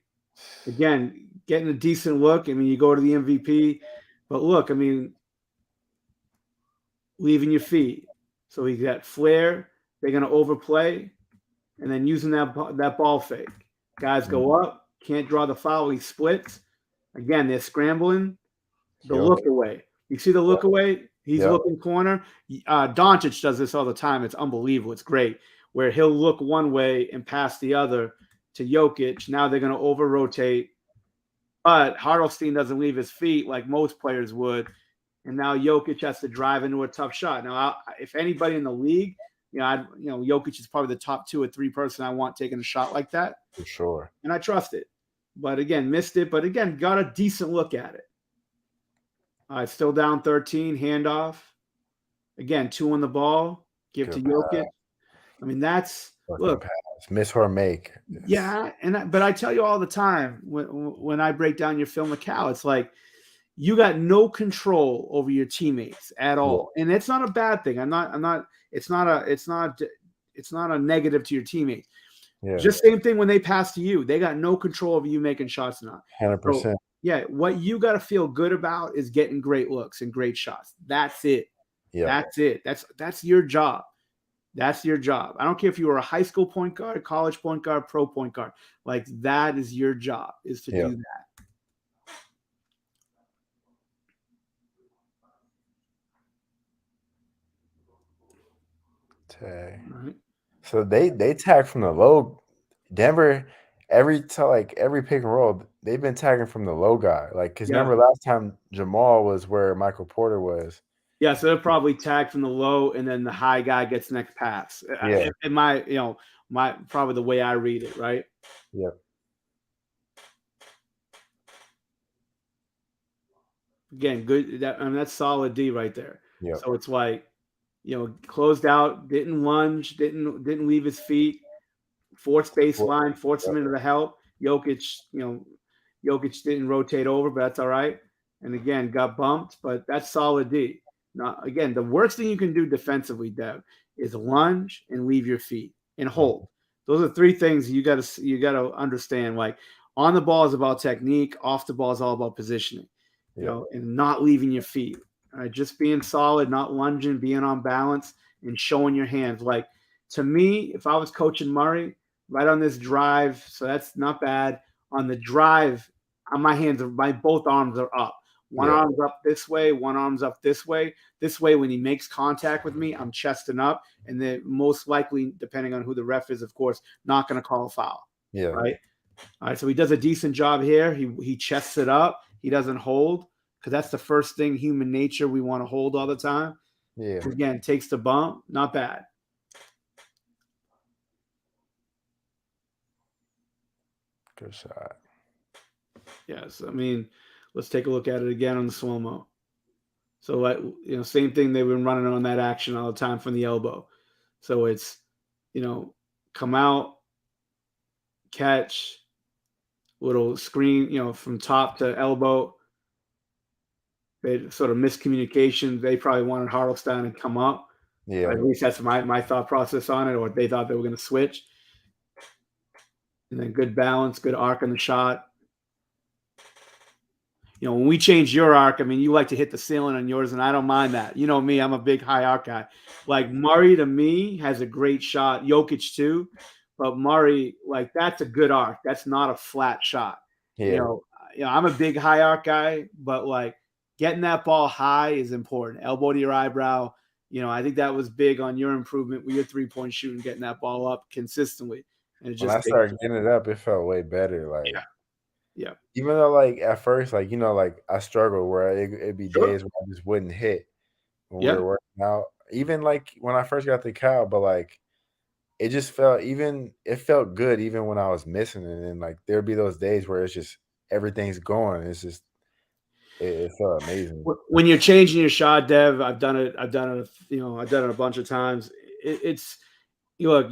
Again, getting a decent look. I mean, you go to the MVP, but look, I mean, leaving your feet. So he got Flair. They're going to overplay, and then using that ball fake. Guys go up, can't draw the foul. He splits. Again, they're scrambling. The look away. You see the look away? He's looking corner. Doncic does this all the time. It's unbelievable. It's great. Where he'll look one way and pass the other to Jokic. Now they're going to over-rotate. But Hartenstein doesn't leave his feet like most players would. And now Jokic has to drive into a tough shot. Now, if anybody in the league, Jokic is probably the top 2 or 3 person I want taking a shot like that. For sure. And I trust it. But again, missed it. But again, got a decent look at it. All right, still down 13, handoff. Again, 2 on the ball. Give to Jokic. I mean, that's – look, It's miss or make. Yeah, but I tell you all the time when I break down your film Macau, it's like you got no control over your teammates at Yeah, all, and it's not a bad thing. I'm not. It's not a negative to your teammates. yeah, Just same thing when they pass to you. They got no control over you making shots or not. So 100%. yeah, what you got to feel good about is getting great looks and great shots. That's it. Yep. That's it. That's your job. That's your job. I don't care if you were a high school point guard, college point guard, pro point guard. Like that is your job, is to Yep. do that. Tag. Right? So they tag from the low. Denver every every pick and roll, they've been tagging from the low guy. Like, cause Yeah. remember last time Jamal was where Michael Porter was. Yeah, so they're probably tagged from the low, and then the high guy gets next pass. Yeah. In my, my probably the way I read it, right? Yep. Again, good. That's solid D right there. Yep. So it's like, closed out, didn't lunge, didn't leave his feet, forced baseline, forced him into the help. Jokic, Jokic didn't rotate over, but that's all right. And again, got bumped, but that's solid D. Now, again, the worst thing you can do defensively, Dev, is lunge and leave your feet and hold. Those are three things you got to understand. Like on the ball is about technique, off the ball is all about positioning. Yep. And not leaving your feet. All right, just being solid, not lunging, being on balance, and showing your hands. Like to me, if I was coaching Murray, right on this drive, so that's not bad. On the drive, on my both arms are up. One Yeah. arm's up this way, one arm's up this way. This way, when he makes contact with me, I'm chesting up, and then most likely, depending on who the ref is, of course, not going to call a foul. Yeah. Right. All right. So he does a decent job here. He chests it up. He doesn't hold because that's the first thing, human nature. We want to hold all the time. Yeah. Again, takes the bump. Not bad. Good shot. Yes. I mean, let's take a look at it again on the slow-mo. So, same thing. They've been running on that action all the time from the elbow. So it's, come out, catch, little screen, from top to elbow. They sort of miscommunication. They probably wanted Hartelstein to come up. Yeah. At least that's my thought process on it, or they thought they were going to switch. And then good balance, good arc on the shot. When we changed your arc, I mean, you like to hit the ceiling on yours, and I don't mind that. You know me, I'm a big high arc guy. Like Murray, to me, has a great shot. Jokic, too. But Murray, like, that's a good arc. That's not a flat shot. Yeah. I'm a big high arc guy, but, like, getting that ball high is important. Elbow to your eyebrow. I think that was big on your improvement with your three-point shooting, getting that ball up consistently. And it When I started getting it up, it felt way better. Like, yeah. even though, like, at first, like, like, I struggled where it'd be days where I just wouldn't hit when we were working out. Even, like, when I first got the cow, but, like, it just felt it felt good even when I was missing it. And, like, there'd be those days where it's just everything's going. It's just it felt amazing. When you're changing your shot, Dev, I've done it. I've done it a bunch of times. It's look,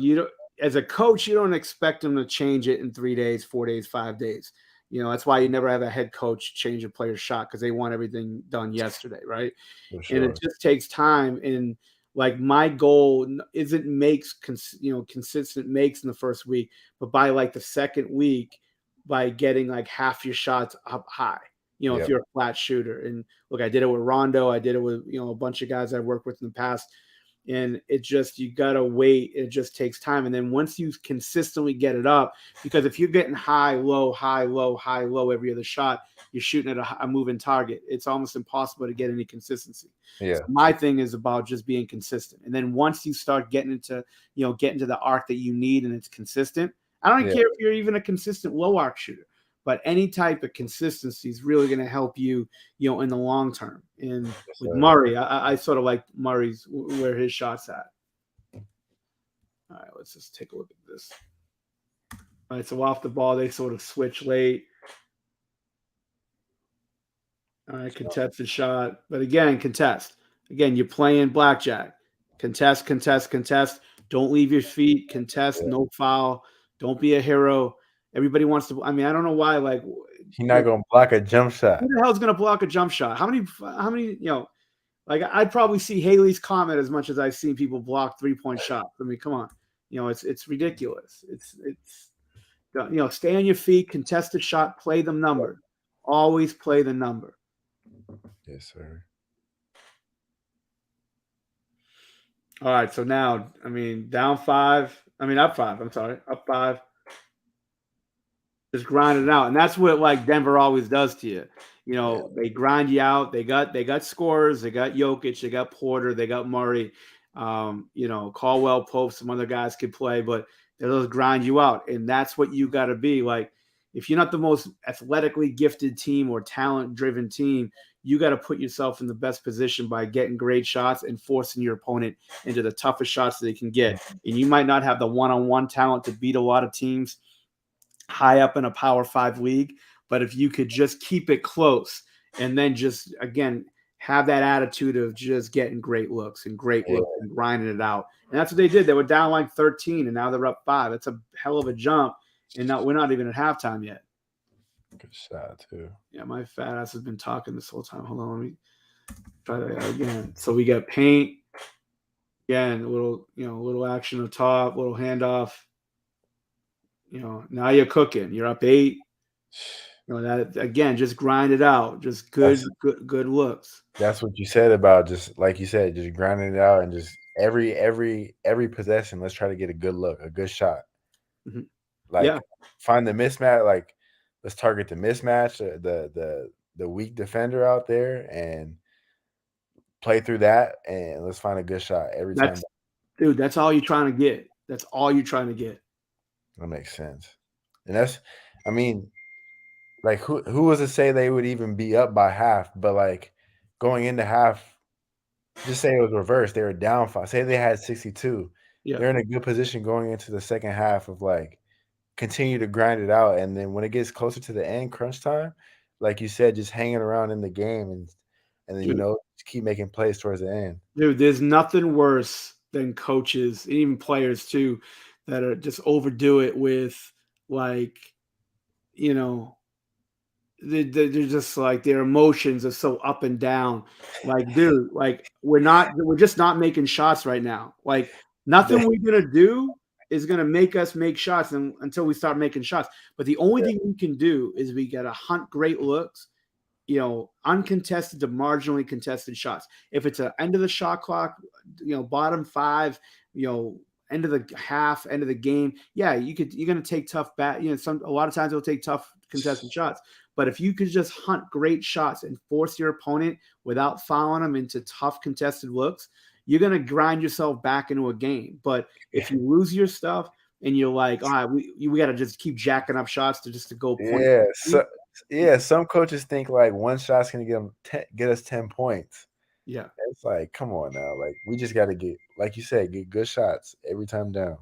as a coach, you don't expect them to change it in 3 days, 4 days, 5 days. That's why you never have a head coach change a player's shot because they want everything done yesterday, right? For sure. And it just takes time. And like my goal isn't consistent makes in the first week, but by like the second week, by getting like half your shots up high. If you're a flat shooter. And look, I did it with Rondo. I did it with, a bunch of guys I've worked with in the past. And it just, you got to wait. It just takes time. And then once you consistently get it up, because if you're getting high, low, high, low, high, low every other shot, you're shooting at a moving target. It's almost impossible to get any consistency. Yeah. So my thing is about just being consistent. And then once you start getting into the arc that you need and it's consistent, I don't care if you're even a consistent low arc shooter. But any type of consistency is really going to help you, in the long term. And with Murray, I sort of like Murray's where his shot's at. All right, let's just take a look at this. All right, so off the ball, they sort of switch late. All right, contested shot. But again, contest. Again, you're playing blackjack. Contest, contest, contest. Don't leave your feet. Contest, Yeah. no foul. Don't be a hero. Everybody wants to. I mean, I don't know why. Like, He's not gonna block a jump who shot. the hell's gonna block a jump shot? How many? How many? Like I'd probably see Haley's Comet as much as I've seen people block 3-point shots. I mean, come on. It's ridiculous. It's stay on your feet, contest the shot, play the number. Always play the number. Yes, sir. All right, so now, I mean, down 5. I mean, up 5. I'm sorry, up 5. Just grind it out, and that's what like Denver always does to you. Yeah. They grind you out. They got scorers. They got Jokic. They got Porter. They got Murray. Caldwell Pope. Some other guys could play, but they'll just grind you out, and that's what you got to be. Like, if you're not the most athletically gifted team or talent-driven team, you got to put yourself in the best position by getting great shots and forcing your opponent into the toughest shots that they can get. And you might not have the one-on-one talent to beat a lot of teams high up in a Power 5 league, but if you could just keep it close and then just again have that attitude of just getting great looks and Yeah. grinding it out. And that's what they did. They were down like 13 and now they're up 5. It's a hell of a jump. And now we're not even at halftime yet. Good shot too. Yeah, my fat ass has been talking this whole time. Hold on, let me try that again. So we got paint. Again, a little action up top, little handoff. Now you're cooking. You're up 8. That again, just grind it out. Just good looks. That's what you said about just like you said, just grinding it out and just every possession. Let's try to get a good look, a good shot. Mm-hmm. Like find the mismatch. Like let's target the mismatch, the weak defender out there, and play through that. And let's find a good shot every time. Dude, that's all you're trying to get. That's all you're trying to get. That makes sense. And I mean, like who was to say they would even be up by half? But like going into half, just say it was reversed. They were down 5. Say they had 62. Yeah. They're in a good position going into the second half of like continue to grind it out. And then when it gets closer to the end, crunch time, like you said, just hanging around in the game and then Dude, just keep making plays towards the end. Dude, there's nothing worse than coaches, and even players too, that are just overdo it with like, they're just like their emotions are so up and down. Like, dude, like we're just not making shots right now. Like nothing we're gonna do is gonna make us make shots until we start making shots. But the only thing we can do is we gotta hunt great looks, uncontested to marginally contested shots. If it's an end of the shot clock, bottom 5, end of the half, end of the game, yeah, you're gonna take tough a lot of times it'll take tough contested shots. But if you could just hunt great shots and force your opponent without fouling them into tough contested looks, you're gonna grind yourself back into a game. But if you lose your stuff and you're like, all right, we got to just keep jacking up shots to go point. Some coaches think like one shot's gonna get us 10 points. Yeah, it's like, come on now, like we just got to get, like you said, get good shots every time down.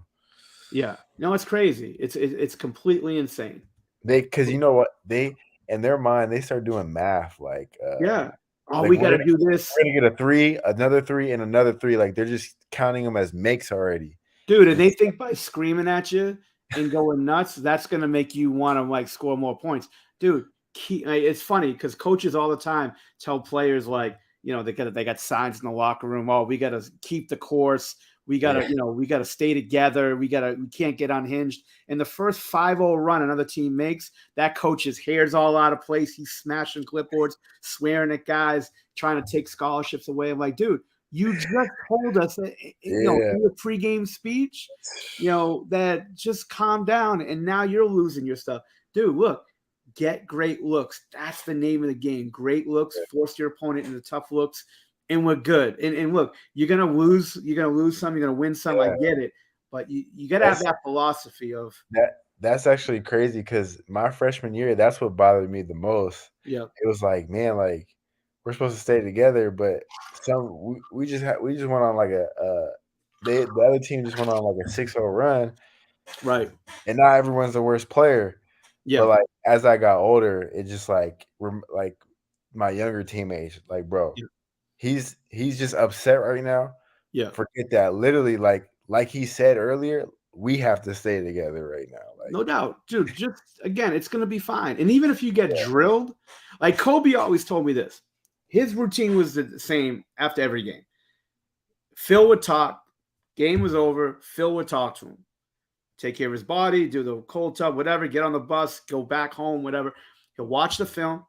Yeah, no, it's crazy. It's completely insane. Because you know what, they in their mind they start doing math like like we got to do this. We're gonna get a 3, another 3, and another 3. Like they're just counting them as makes already, dude. And they think by screaming at you and going nuts, that's gonna make you want to like score more points, dude. It's funny because coaches all the time tell players like, they got signs in the locker room. Oh, we got to keep the course. We got to, we got to stay together. We can't get unhinged. And the first 5-0 run another team makes, that coach's hair's all out of place. He's smashing clipboards, swearing at guys, trying to take scholarships away. I'm like, dude, you just told us, in your pregame speech, that just calm down. And now you're losing your stuff. Dude, look, get great looks. That's the name of the game. Great looks, force your opponent into tough looks. And we're good. And look, you're gonna lose. You're gonna lose some. You're gonna win some. I get it, but you gotta have that philosophy of that. That's actually crazy because my freshman year, that's what bothered me the most. Yeah, it was like, man, like we're supposed to stay together, but we just went on like the other team just went on like a 6-0 run, right? And now everyone's the worst player. Yeah, but like as I got older, it just like my younger teammates, like bro. He's just upset right now. Yeah. Forget that. Literally, like like he said earlier, we have to stay together right now. Like, No doubt, dude. Just again, it's gonna be fine. And even if you get drilled, like Kobe always told me this, his routine was the same after every game. Phil would talk. Game was over. Phil would talk to him. Take care of his body, do the cold tub, whatever. Get on the bus, go back home, whatever. He'll watch the film.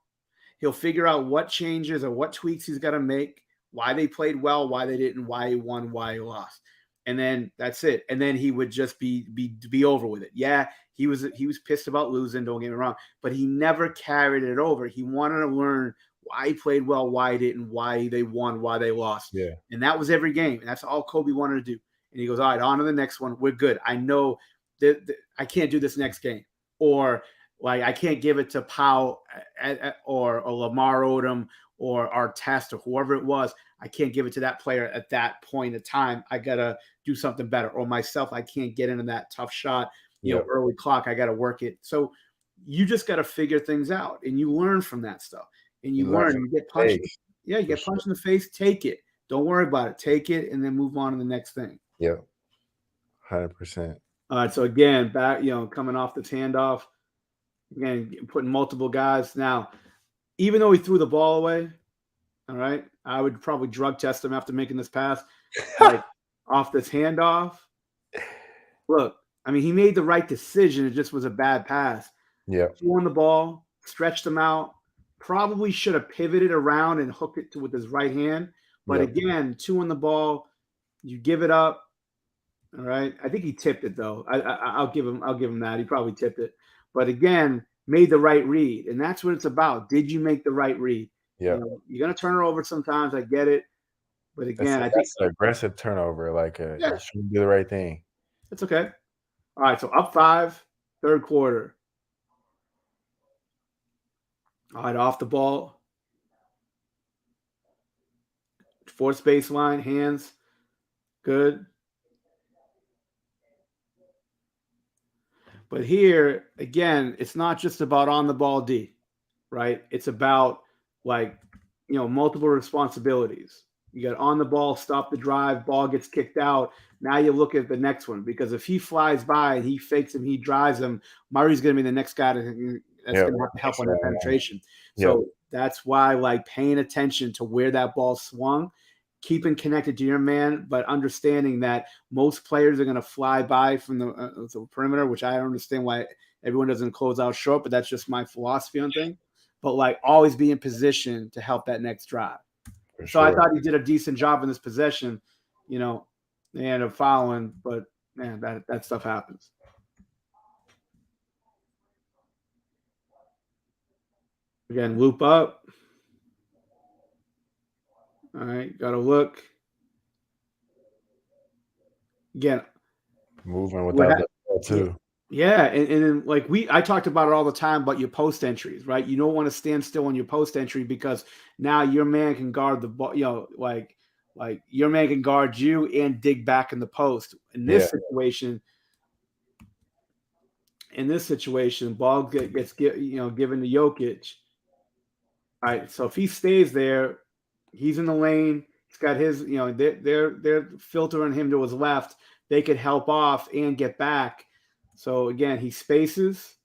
He'll figure out what changes or what tweaks he's got to make, why they played well, why they didn't, why he won, why he lost, and then that's it. And then he would just be over with it. Yeah, he was pissed about losing. Don't get me wrong, but he never carried it over. He wanted to learn why he played well, why he didn't, why they won, why they lost. yeah, And that was every game. And that's all Kobe wanted to do. And he goes, all right, on to the next one. We're good. I know that I can't do this next game, or like I can't give it to Powell or Lamar Odom or Artest or whoever it was. I can't give it to that player at that point in time. I gotta do something better. Or myself, I can't get into that tough shot, early clock. I gotta work it. So you just gotta figure things out, and you learn from that stuff. And you learn. You get punched. Yeah, you get punched in the face. Take it. Don't worry about it. Take it, and then move on to the next thing. Yeah, 100%. All right. So again, back coming off this handoff. Again, putting multiple guys. Now, even though he threw the ball away, all right, I would probably drug test him after making this pass. Like off this handoff. Look, I mean, he made the right decision. It just was a bad pass. Yeah. Threw on the ball, stretched him out. Probably should have pivoted around and hooked it with his right hand. But again, 2 on the ball, you give it up. All right. I think he tipped it though. I'll give him that. He probably tipped it. But again, made the right read. And that's what it's about. Did you make the right read? Yeah. You're gonna turn her over sometimes. I get it. But again, I think that's an aggressive turnover. Like you should do the right thing. It's okay. All right, so up 5, third quarter. All right, off the ball. Fourth baseline, hands. Good. But here, again, it's not just about on the ball D, right? It's about multiple responsibilities. You got on the ball, stop the drive, ball gets kicked out. Now you look at the next one, because if he flies by and he fakes him, he drives him, Murray's going to be the next guy that's going to have to help on that penetration. So that's why paying attention to where that ball swung, keeping connected to your man, but understanding that most players are going to fly by from the perimeter, which I don't understand why everyone doesn't close out short, but that's just my philosophy on things. But always be in position to help that next drive. So I thought he did a decent job in this possession. They ended up fouling, but man, that stuff happens. Again, loop up. All right, got to look. Again, moving without the ball too. Yeah, and then I talked about it all the time about your post entries, right? You don't want to stand still on your post entry, because now your man can guard the ball, like your man can guard you and dig back in the post. In this situation, ball gets given to Jokic. All right, so if he stays there, he's in the lane. He's got his, they're filtering him to his left. They could help off and get back. So again, he spaces,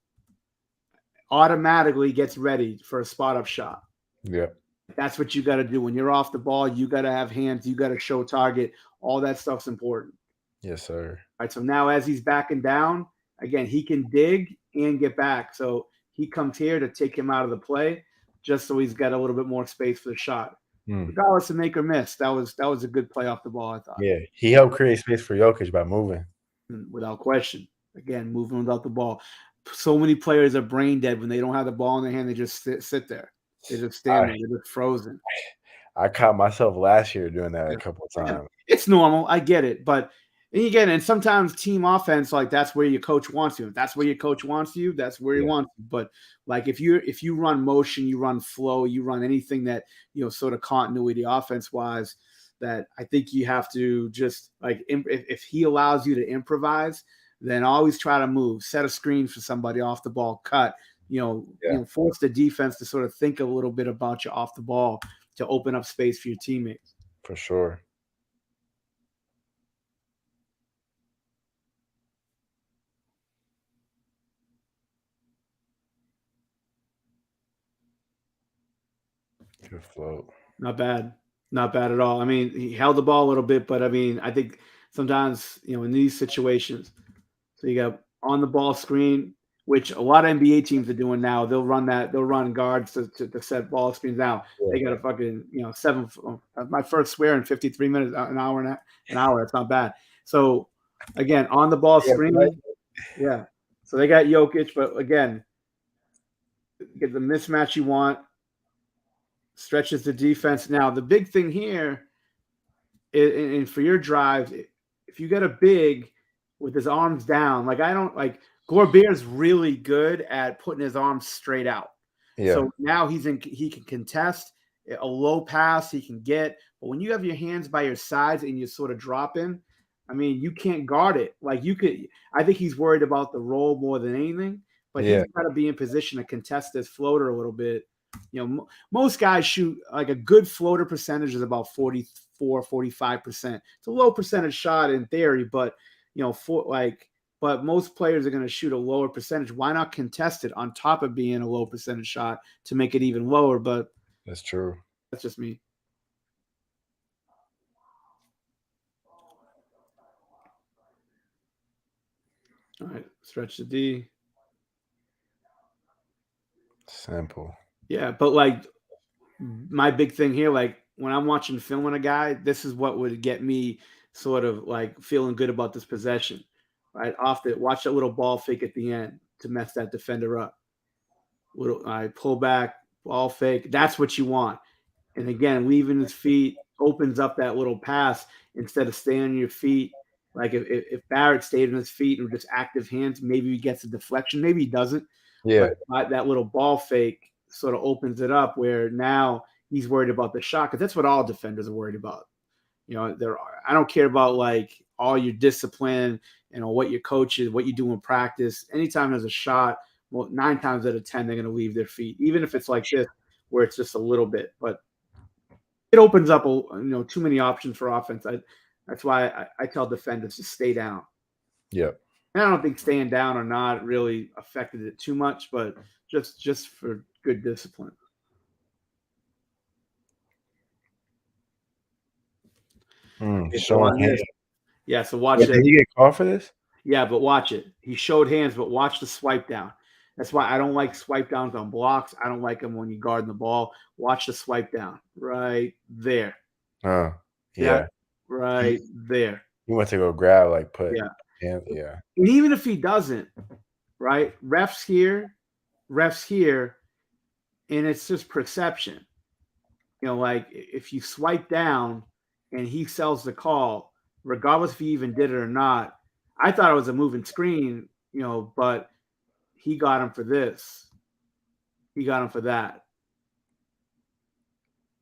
automatically gets ready for a spot up shot. Yeah. That's what you got to do. When you're off the ball, you got to have hands, you got to show target. All that stuff's important. Yes, sir. All right, so now as he's backing down, again, he can dig and get back. So he comes here to take him out of the play, just so he's got a little bit more space for the shot. Regardless of make or miss, that was a good play off the ball, I thought. Yeah, he helped create space for Jokic by moving. Without question. Again, moving without the ball. So many players are brain dead when they don't have the ball in their hand. They just sit there. They just stand there. They're just frozen. I caught myself last year doing that a couple of times. It's normal. I get it. But and sometimes team offense, that's where your coach wants you. If that's where your coach wants you, that's where he wants you. But if you run motion, you run flow, you run anything that, sort of continuity offense wise, that I think you have to just if he allows you to improvise, then always try to move, set a screen for somebody off the ball, cut, force the defense to sort of think a little bit about you off the ball to open up space for your teammates. For sure. Good float. Not bad. Not bad at all. I mean, he held the ball a little bit, but I mean, I think sometimes, in these situations, so you got on the ball screen, which a lot of NBA teams are doing now. They'll run that. They'll run guards to set ball screens. Now Yeah. they got a fucking seven. My first swear in 53 minutes, an hour and an hour. That's not bad. So again, on the ball Yeah, right. screen, yeah. So they got Jokic, but again, get the mismatch you want. Stretches the defense. Now the big thing here, and for your drives, if you get a big with his arms down, like I don't like Gorbert's really good at putting his arms straight out. Yeah. So now he can contest a low pass, he can get, but when you have your hands by your sides and you sort of drop in, I mean, you can't guard it. Like I think he's worried about the roll more than anything, but Yeah. he's got to be in position to contest this floater a little bit. Most guys shoot like a good floater percentage is about 44, 45%. It's a low percentage shot in theory, but but most players are going to shoot a lower percentage. Why not contest it on top of being a low percentage shot to make it even lower? But That's true. that's just me. All right, stretch the D. Simple. Yeah, but like my big thing here, like when I'm watching film on a guy, this is what would get me sort of like feeling good about this possession. Right off watch that little ball fake at the end to mess that defender up. I pull back, ball fake. That's what you want. And again, leaving his feet opens up that little pass instead of staying on your feet. Like if Barrett stayed on his feet and just active hands, maybe he gets a deflection. Maybe he doesn't. Yeah. But that little ball fake sort of opens it up where now he's worried about the shot because that's what all defenders are worried about. I don't care about like all your discipline, what your coach is, what you do in practice. Anytime there's a shot, well, 9 times out of 10, they're going to leave their feet, even if it's like this, where it's just a little bit. But it opens up, too many options for offense. That's why I tell defenders to stay down. Yep. And I don't think staying down or not really affected it too much, but just for good discipline. Showing hands. Yeah, so watch Wait, this. did he get called for this? Yeah, but watch it. He showed hands, but watch the swipe down. That's why I don't like swipe downs on blocks. I don't like them when you guard the ball. Watch the swipe down right there. Yeah. Right there. He went to go grab, like put. Yeah. Yeah. And even if he doesn't, right? Refs here, and it's just perception. Like if you swipe down and he sells the call, regardless if he even did it or not, I thought it was a moving screen, but he got him for this. He got him for that.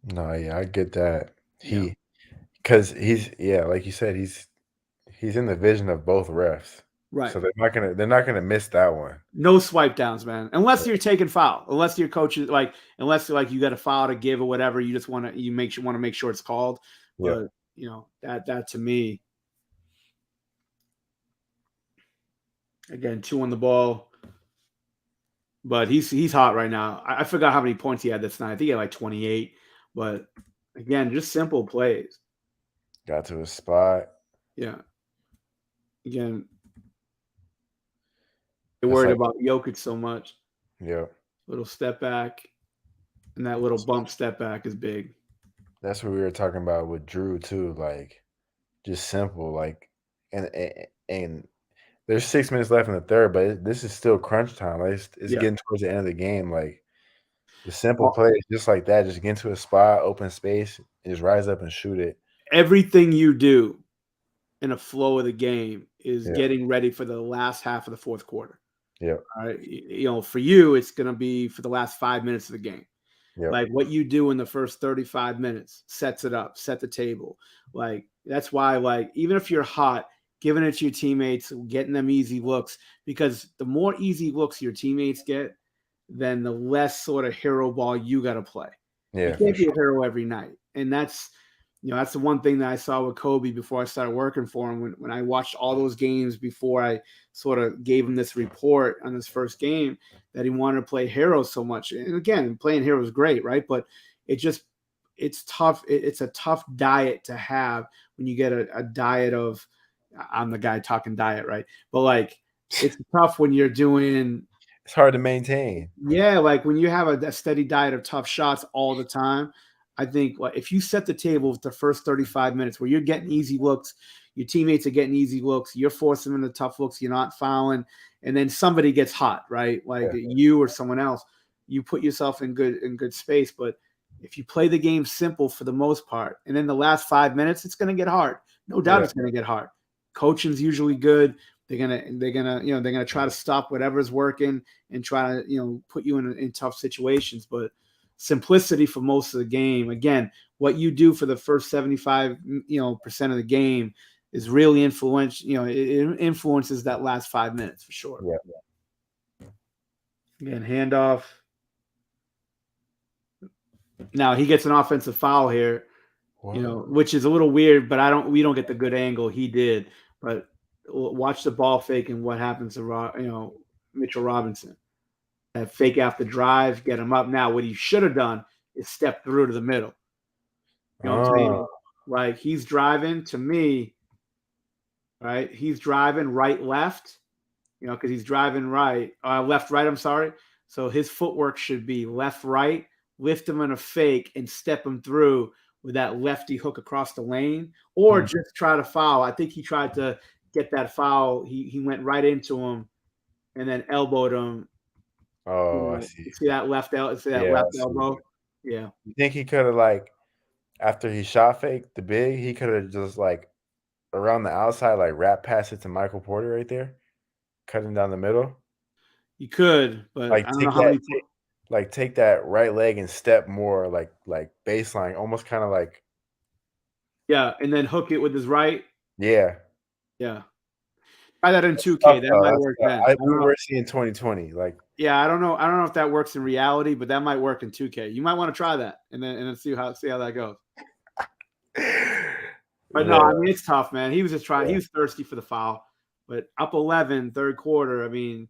No, yeah, I get that. Because he's like you said, he's in the vision of both refs. Right. So they're not gonna miss that one. No swipe downs, man. Unless you're taking foul. Unless your coach is unless you got a foul to give or whatever, you just want to make sure it's called. But that to me, again, 2 on the ball. But he's hot right now. I forgot how many points he had this night. I think he had like 28. But again, just simple plays. Got to his spot. Yeah. Again, they're worried about Jokic so much. Yeah. Little step back, and that little bump step back is big. That's what we were talking about with Drew too. Like, just simple. Like, and there's 6 minutes left in the third, but this is still crunch time. Like, it's getting towards the end of the game. Like, the simple plays just like that, just get into a spot, open space, and just rise up and shoot it. Everything you do in a flow of the game is getting ready for the last half of the fourth quarter. Yeah. All right. For you, it's going to be for the last 5 minutes of the game. Yep. Like what you do in the first 35 minutes sets it up, set the table. Like that's why, like, even if you're hot, giving it to your teammates, getting them easy looks, because the more easy looks your teammates get, then the less sort of hero ball you got to play. Yeah, you can't be a hero every night. And that's the one thing that I saw with Kobe before I started working for him. When I watched all those games before I sort of gave him this report on his first game, that he wanted to play hero so much. And again, playing hero is great, right? But it's tough. It's a tough diet to have when you get a diet of. I'm the guy talking diet, right? But like, it's tough when you're doing. It's hard to maintain. Yeah, like when you have a steady diet of tough shots all the time, I think like, if you set the table with the first 35 minutes where you're getting easy looks, your teammates are getting easy looks, you're forcing them into tough looks, you're not fouling, and then somebody gets hot, right? Like Yeah. you or someone else, you put yourself in good space. But if you play the game simple for the most part, and then the last 5 minutes, it's going to get hard. No doubt, Yeah. it's going to get hard. Coaching's usually good. They're gonna try to stop whatever's working and try to put you in tough situations. But simplicity for most of the game. Again, what you do for the first 75% of the game is really influential. It influences that last 5 minutes for sure. Yeah. Again, handoff. Now he gets an offensive foul here, What? which is a little weird, but we don't get the good angle. He did, but watch the ball fake and what happens to Mitchell Robinson. That fake after drive, get him up. Now, what he should have done is step through to the middle. You know what I'm saying? Like he's driving to me, right? He's driving right, left, because he's driving right, left, right. I'm sorry. So his footwork should be left, right, lift him in a fake and step him through with that lefty hook across the lane, or just try to foul. I think he tried to get that foul. He went right into him and then elbowed him. Oh, I see. See that left elbow? Yeah. You think he could have, like, after he shot faked the big, he could have just, like, around the outside, like, wrap pass it to Michael Porter right there, cutting down the middle? You could, but Like, I don't know how many. take that right leg and step more, like, baseline, almost kinda like Yeah, and then hook it with his right. yeah. Yeah. Try that in That's 2K. tough, That though, might that's work tough. then. I don't We know. were seeing 2020, like Yeah, I don't know if that works in reality, but that might work in 2K. You might want to try that and then see how that goes. But no, yeah, I mean it's tough, man. He was just trying. He yeah, was thirsty for the foul, but up 11, third quarter. I mean,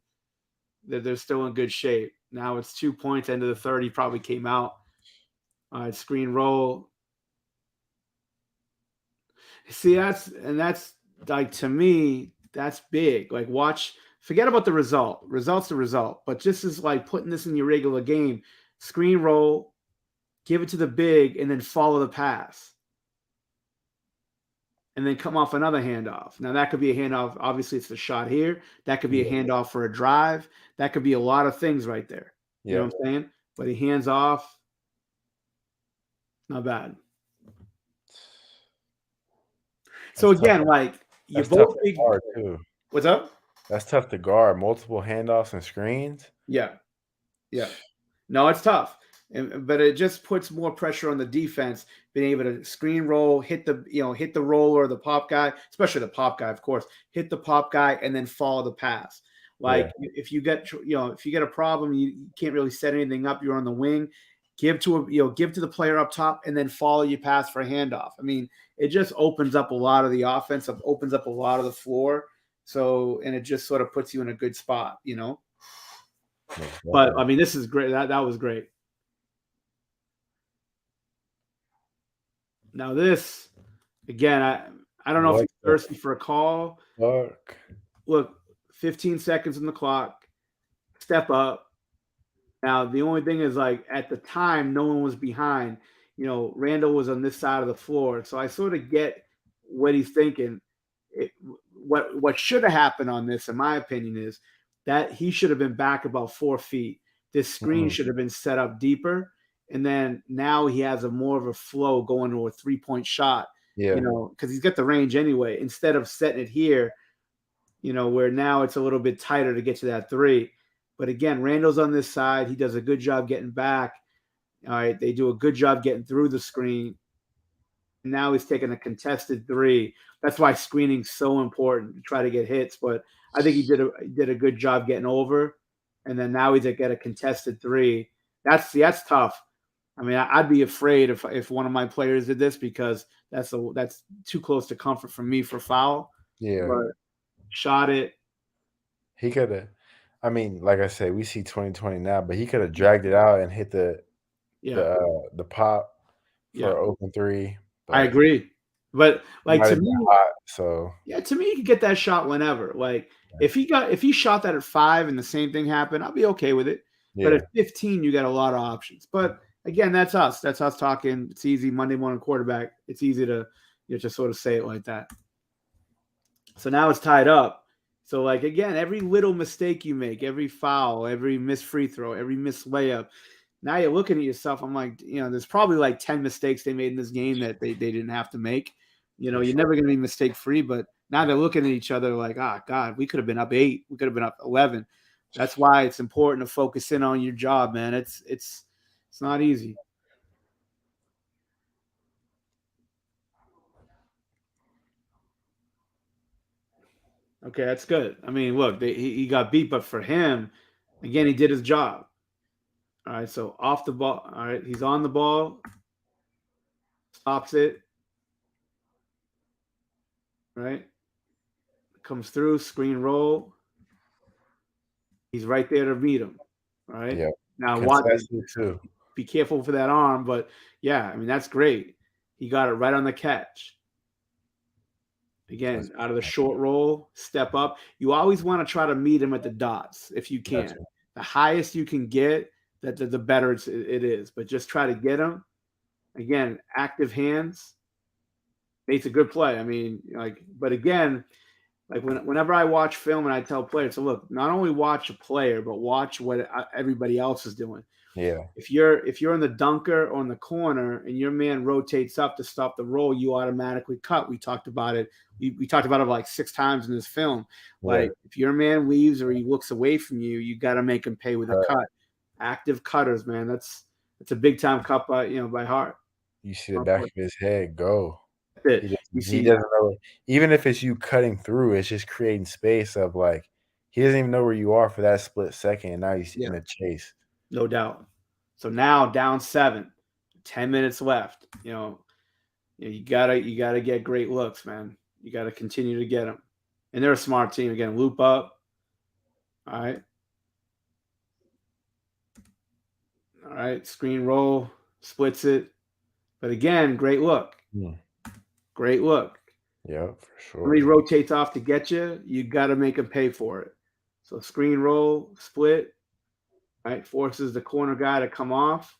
they're still in good shape. Now it's 2 points. End of the third, he probably came out. All right, screen roll. See, that's like to me, that's big. Like forget about the result. Result's the result. But just as like putting this in your regular game, screen roll, give it to the big, and then follow the pass. And then come off another handoff. Now that could be a handoff. Obviously, it's the shot here. That could be a yeah, handoff for a drive. That could be a lot of things right there. You know yeah. what I'm saying? But he hands off. Not bad. So That's tough. again, like you That's tough both to big. guard too. What's up? That's tough to guard, multiple handoffs and screens. Yeah. Yeah. No, it's tough. But it just puts more pressure on the defense being able to screen roll, hit the roller, the pop guy, especially the pop guy, of course, hit the pop guy and then follow the pass. Like Yeah, if you get a problem, you can't really set anything up. You're on the wing. Give to the player up top and then follow your pass for a handoff. I mean, it just opens up a lot of the offense, opens up a lot of the floor. So, and it just sort of puts you in a good spot. But I mean, this is great. That was great. Now this again, I don't know if what he's thirsty for a call. the fuck? Look, 15 seconds on the clock. Step up. Now the only thing is like at the time, no one was behind. Randall was on this side of the floor, so I sort of get what he's thinking. What should have happened on this, in my opinion, is that he should have been back about 4 feet. This screen should have been set up deeper, and then now he has a more of a flow going to a 3-point shot. Yeah, Because he's got the range anyway. Instead of setting it here, where now it's a little bit tighter to get to that three. But again, Randall's on this side. He does a good job getting back. All right, they do a good job getting through the screen. And now he's taking a contested three. That's why screening's so important to try to get hits. But I think he did a good job getting over. And then now he's get a contested three. That's tough. I mean, I'd be afraid if one of my players did this because that's too close to comfort for me for foul. yeah. But shot it. He could have. I mean, like I said, we see 2020 now, but he could have dragged it out and hit the Yeah, the pop yeah, for open three, I but agree. But like might to have been me, hot. So yeah, to me, you can get that shot whenever. Like if he shot that at 5 and the same thing happened, I'll be okay with it. But at yeah, 15, you got a lot of options. But again, that's us. That's us talking. It's easy. Monday morning quarterback. It's easy to just sort of say it like that. So now it's tied up. So like again, every little mistake you make, every foul, every missed free throw, every missed layup, now you're looking at yourself. I'm like, there's probably like 10 mistakes they made in this game that they didn't have to make. for You're sure. never going to be mistake free, but now they're looking at each other like, God, we could have been up 8. We could have been up 11. That's why it's important to focus in on your job, man. It's not easy. Okay, that's good. I mean, look, he got beat, but for him, again, he did his job. All right, so off the ball. All right, he's on the ball, stops it, right? Comes through, screen roll. He's right there to meet him. All right. Yeah, Now, what? contested too. Be careful for that arm, but yeah, I mean that's great. He got it right on the catch. That's Again, out of the short roll, step up. You always want to try to meet him at the dots if you can. gotcha. The highest you can get, that the better it is. But just try to get him. Again, active hands. It's a good play. I mean, like, but again, like whenever I watch film and I tell players, so look, not only watch a player, but watch what everybody else is doing. Yeah, If you're in the dunker or in the corner and your man rotates up to stop the roll, you automatically cut. We talked about it. We talked about it like 6 times in this film. yeah. Like if your man leaves or he looks away from you, you got to make him pay with a cut. Active cutters, man. That's a big time cut by Hart. You see the back of his head go. That's it. You He see, doesn't know even if it's you cutting through, it's just creating space of, like, he doesn't even know where you are for that split second, and now he's yeah, in a chase. no doubt. So now down 7, 10 minutes left. You gotta get great looks, man. You gotta continue to get them. And they're a smart team. Again, loop up. All right. All right. Screen roll, splits it. But again, great look. Mm. Great look. Yeah, for Somebody sure. rotates off to get you, you got to make them pay for it. So screen roll, split, right? Forces the corner guy to come off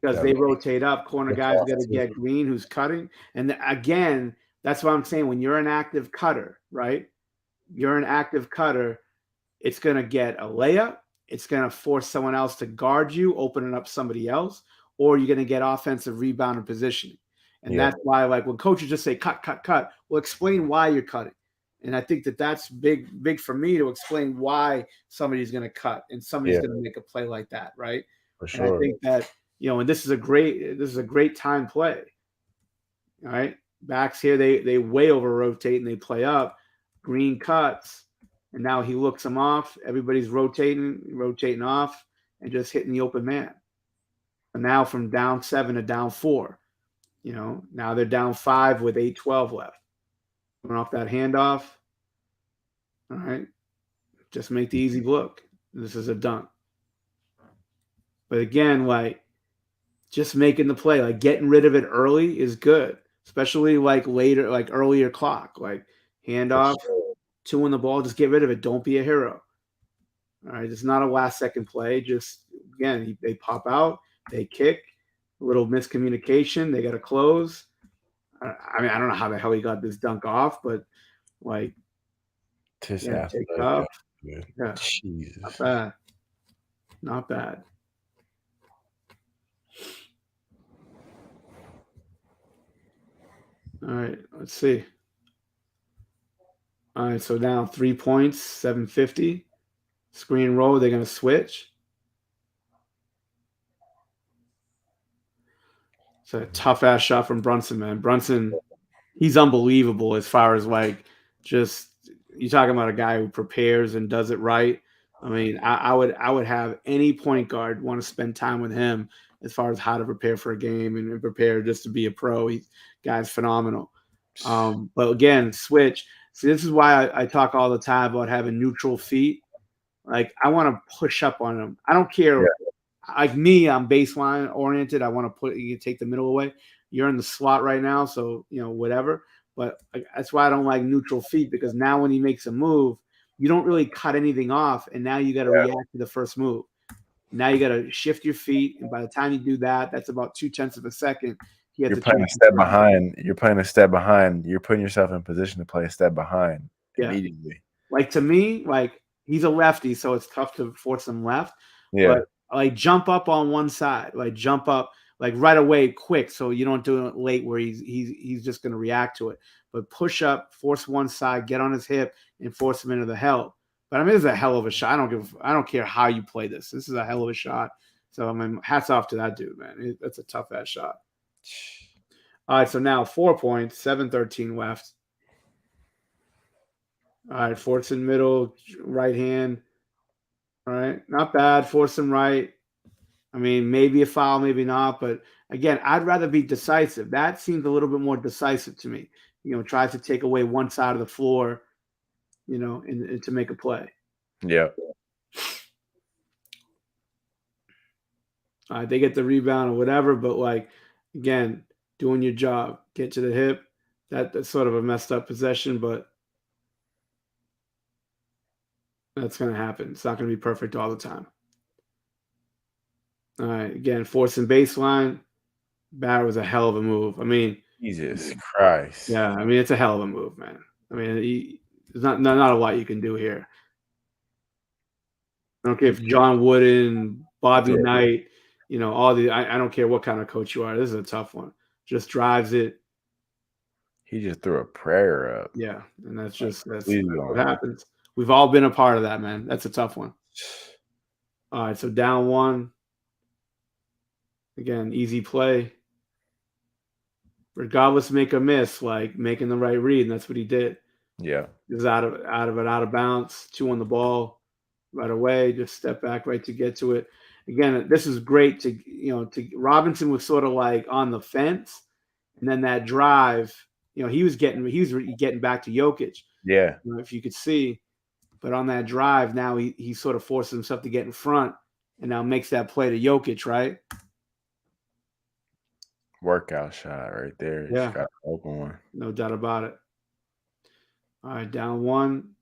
because Gotta they make rotate up. Corner the guys pass got to too. get green who's cutting. And again, that's what I'm saying. When you're an active cutter, right? You're an active cutter. It's going to get a layup. It's going to force someone else to guard you, opening up somebody else, or you're going to get offensive rebound and positioning. And Yeah, that's why, like, when coaches just say cut, cut, cut, well, explain why you're cutting. And I think that's big, big for me to explain why somebody's going to cut and somebody's yeah, going to make a play like that, right? for And I sure. think that and this is a great time play. All right, backs here they way over rotate and they play up. Green cuts, and now he looks them off. Everybody's rotating off, and just hitting the open man. And now from down 7 to down 4. Now they're down 5 with 8:12 left. Coming off that handoff. All right, just make the easy look. This is a dunk. But again, like just making the play, like getting rid of it early is good, especially like later, like earlier clock, like For handoff, sure. 2 in the ball, just get rid of it. Don't be a hero. All right, it's not a last second play. Just again, they pop out, they kick, a little miscommunication. They got to close. I mean, I don't know how the hell he got this dunk off, but like, Just yeah, take athletic, off. dude. Yeah, not Jesus. bad. Not bad. All right, let's see. All right, so now 3 points, 750. Screen roll, they're going to switch. It's a tough ass shot from Brunson, man. Brunson, he's unbelievable as far as like just you talking about a guy who prepares and does it right. I mean, I would have any point guard want to spend time with him as far as how to prepare for a game and prepare just to be a pro. Guy's phenomenal. But again, switch. See, this is why I talk all the time about having neutral feet. Like I want to push up on him. I don't care Yeah, like me, I'm baseline oriented. I want to put you take the middle away. You're in the slot right now, so whatever. But that's why I don't like neutral feet, because now when he makes a move, you don't really cut anything off, and now you got to Yeah. react to the first move. Now you got to shift your feet, and by the time you do that, that's about 2/10 of a second. He has You're a playing a chance to step turn. behind. You're playing a step behind. You're putting yourself in position to play a step behind Yeah, immediately. like to me, like he's a lefty, so it's tough to force him left. But Yeah. like jump up on one side, like jump up like right away, quick, so you don't do it late where he's just going to react to it. But push up, force one side, get on his hip, and force him into the help. But I mean, this is a hell of a shot. I don't care how you play this. This is a hell of a shot. So I mean, hats off to that dude, man. That's a tough ass shot. All right, so now 4 points, 7:13 left. All right, force in middle, right hand. All right, not bad. Force him right. I mean, maybe a foul, maybe not. But again, I'd rather be decisive. That seems a little bit more decisive to me. Tries to take away one side of the floor, and to make a play. Yeah. They get the rebound or whatever, but like again, doing your job, get to the hip. That's sort of a messed up possession, but that's going to happen. It's not going to be perfect all the time. All right, again, forcing baseline. Barrett was a hell of a move. I mean, Jesus Christ. yeah, I mean it's a hell of a move, man. I mean, there's not a lot you can do here. I don't care if John Wooden, Bobby Yeah. Knight, all the. I don't care what kind of coach you are. This is a tough one. Just drives it. He just threw a prayer up. Yeah, and that's Please what don't. happens. We've all been a part of that, man. That's a tough one. All right, so down one. Again, easy play. Regardless, make a miss, like making the right read, and that's what he did. Yeah. He was out of bounds, 2 on the ball right away, just step back right to get to it. Again, this is great to Robinson was sort of like on the fence, and then that drive, he was getting back to Jokic. Yeah. If you could see, but on that drive, now he sort of forces himself to get in front, and now makes that play to Jokic, right? Workout shot right there. Yeah. Just got an open one. No doubt about it. All right, down one.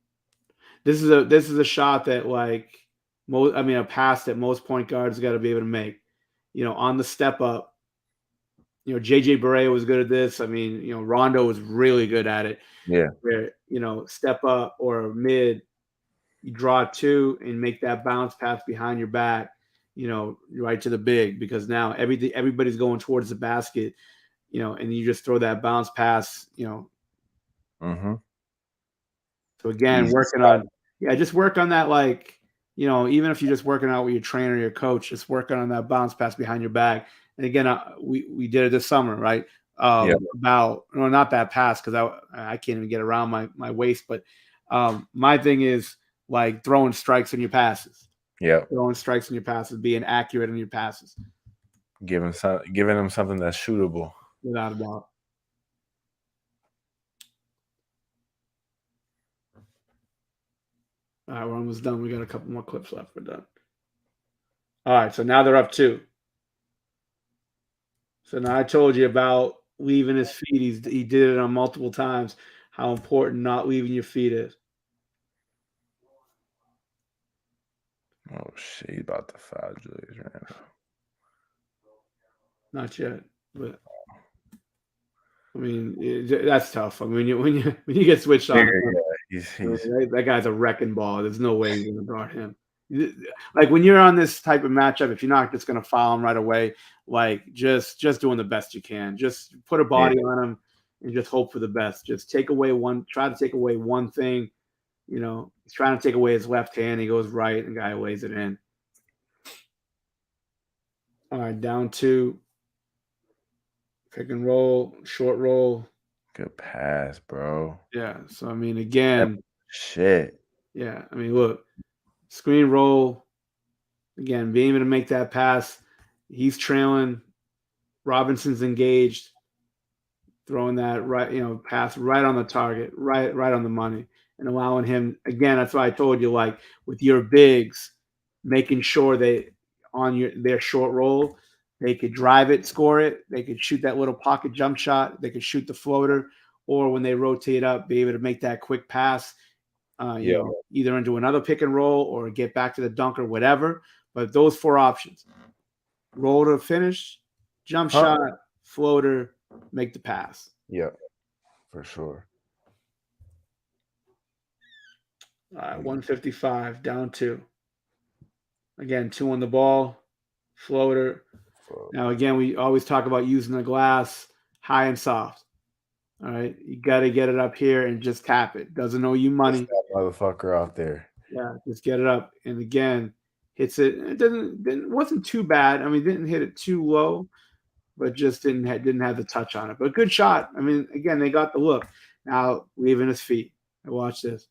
This is a shot that a pass that most point guards got to be able to make. On the step up. JJ Barea was good at this. I mean, Rondo was really good at it. Yeah. Where, step up or mid, you draw 2 and make that bounce pass behind your back, right to the big, because now everybody's going towards the basket, and you just throw that bounce pass, Mm-hmm. So again, Easy just work on that, even if you're just working out with your trainer, your coach, just working on that bounce pass behind your back. And again, we did it this summer, right? Yeah. Not that pass, because I can't even get around my waist, but my thing is like throwing strikes in your passes. Yeah. Throwing strikes in your passes, being accurate in your passes. Giving them something that's shootable. Without a doubt. All right, we're almost done. We got a couple more clips left. We're done. All right, so now they're up 2. So now I told you about leaving his feet. He did it on multiple times. How important not leaving your feet is. Oh shit! He's about to foul Julius Randle. Not yet, but I mean that's tough. I mean when you get switched on, He's that guy's a wrecking ball. There's no way you're gonna guard him. Like when you're on this type of matchup, if you're not just gonna foul him right away, like just doing the best you can. Just put a body on him and just hope for the best. Just try to take away one thing. He's trying to take away his left hand. He goes right, and the guy lays it in. All right, down 2. Pick and roll, short roll. good pass, bro. Yeah. So I mean, again, Shit. yeah. I mean, look, screen roll. Again, being able to make that pass. He's trailing. Robinson's engaged. Throwing that right, pass right on the target, right on the money, and allowing him again. That's why I told you, like with your bigs, making sure they on their short roll. They could drive it, score it. They could shoot that little pocket jump shot. They could shoot the floater, or when they rotate up, be able to make that quick pass, Yeah. either into another pick and roll or get back to the dunk or whatever. But those 4 options: roll to finish, jump Huh? shot, floater, make the pass. Yeah, for sure. All right, 155 down 2. Again, 2 on the ball, floater. So, Now, again, we always talk about using the glass high and soft. All right, you got to get it up here and just tap it. Doesn't owe you just money. that motherfucker out there. Yeah, just get it up. And again, hits it. It wasn't too bad. I mean, didn't hit it too low, but just didn't have the touch on it. But good shot. I mean, again, they got the look. Now leaving his feet. Watch this.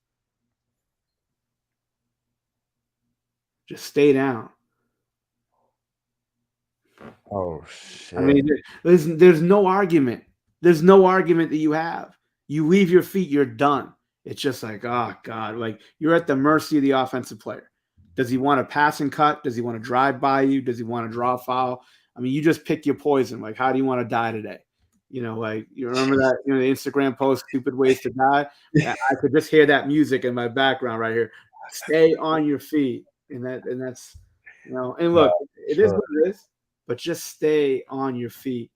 Just stay down. Oh shit. I mean, there's no argument. There's no argument that you have. You leave your feet, you're done. It's just like, oh God, like you're at the mercy of the offensive player. Does he want to pass and cut? Does he want to drive by you? Does he want to draw a foul? I mean, you just pick your poison. Like, how do you want to die today? Like you remember that, the Instagram post, "Stupid Ways to Die." I could just hear that music in my background right here. Stay on your feet, and that's And look, it is sure. what it is, but just stay on your feet.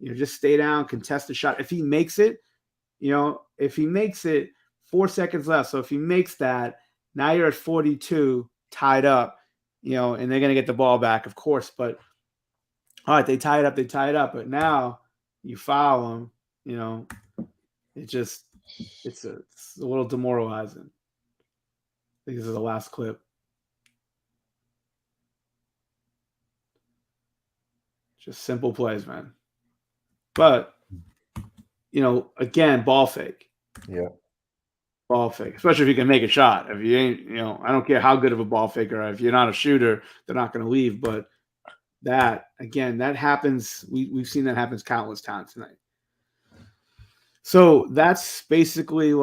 Just stay down, contest the shot. If he makes it, 4 seconds left. So if he makes that, now you're at 42, tied up, and they're going to get the ball back, of course. But all right, they tie it up. But now you foul them, it's a little demoralizing. I think this is the last clip. Just simple plays, man. But, again, ball fake. Yeah. Ball fake, especially if you can make a shot. If you ain't, I don't care how good of a ball faker. If you're not a shooter, they're not going to leave. But that happens. We've seen that happens countless times tonight. So that's basically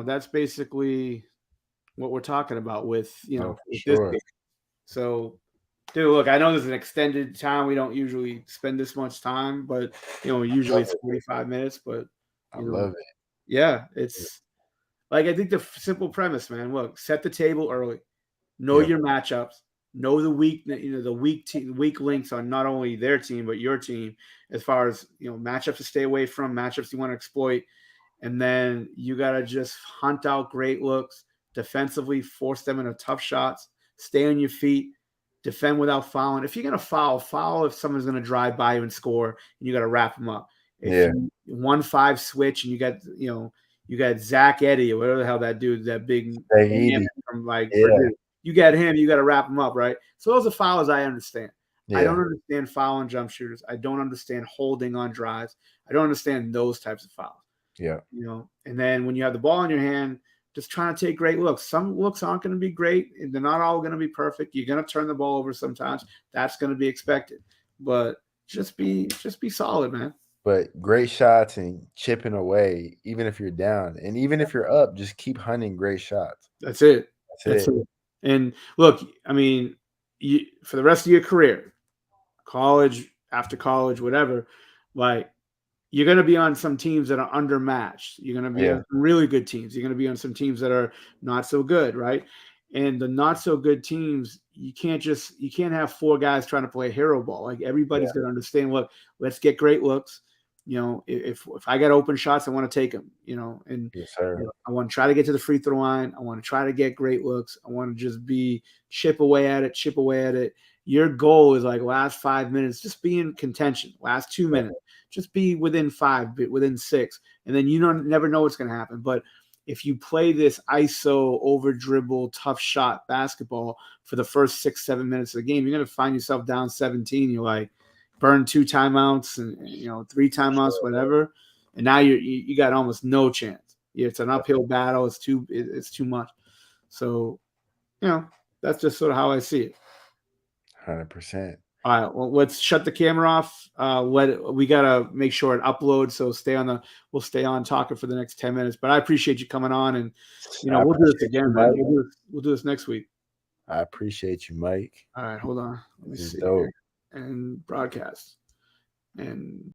that's basically what we're talking about with with sure. this game. So, dude, look, I know this is an extended time. We don't usually spend this much time, but usually it's 45 minutes. But I love it. Yeah, it's like I think the simple premise, man. Look, set the table early, know your matchups, know the weak links on not only their team but your team, as far as matchups to stay away from, matchups you want to exploit, and then you gotta just hunt out great looks defensively, force them into tough shots, stay on your feet, defend without fouling. If you're gonna foul if someone's gonna drive by you and score, and you gotta wrap them up. If you 1-5 switch and you got Zach Eddy or whatever the hell that dude, that big from Purdue. You got him, you got to wrap him up, right? So those are fouls I understand. Yeah. I don't understand fouling jump shooters. I don't understand holding on drives. I don't understand those types of fouls. Yeah. And then when you have the ball in your hand, just trying to take great looks. Some looks aren't going to be great. They're not all going to be perfect. You're going to turn the ball over sometimes. That's going to be expected. But just be solid, man. But great shots and chipping away, even if you're down. And even if you're up, just keep hunting great shots. That's it. That's it. And look, I mean, for the rest of your career, college, after college, whatever, you're going to be on some teams that are undermatched. You're going to be on some really good teams. You're going to be on some teams that are not so good, right? And the not so good teams, you can't have 4 guys trying to play hero ball. Like everybody's going to understand, look, let's get great looks. If I got open shots, I want to take them, and I want to try to get to the free throw line. I want to try to get great looks. I want to just chip away at it. Your goal is last 5 minutes, just be in contention. Last 2 minutes, just be within 5, within 6. And then never know what's going to happen. But if you play this ISO, over dribble, tough shot basketball for the first 6-7 minutes of the game, you're going to find yourself down 17. You're like, burn 2 timeouts and 3 timeouts, whatever, and now you got almost no chance. It's an uphill battle. It's too much. So, that's just sort of how I see it. 100%. All right, well, let's shut the camera off. We gotta make sure it uploads. So we'll stay on talking for the next 10 minutes. But I appreciate you coming on, and we'll do this again, man. We'll do this next week. I appreciate you, Mike. All right, hold on. Let me This is see dope. here. And broadcast. And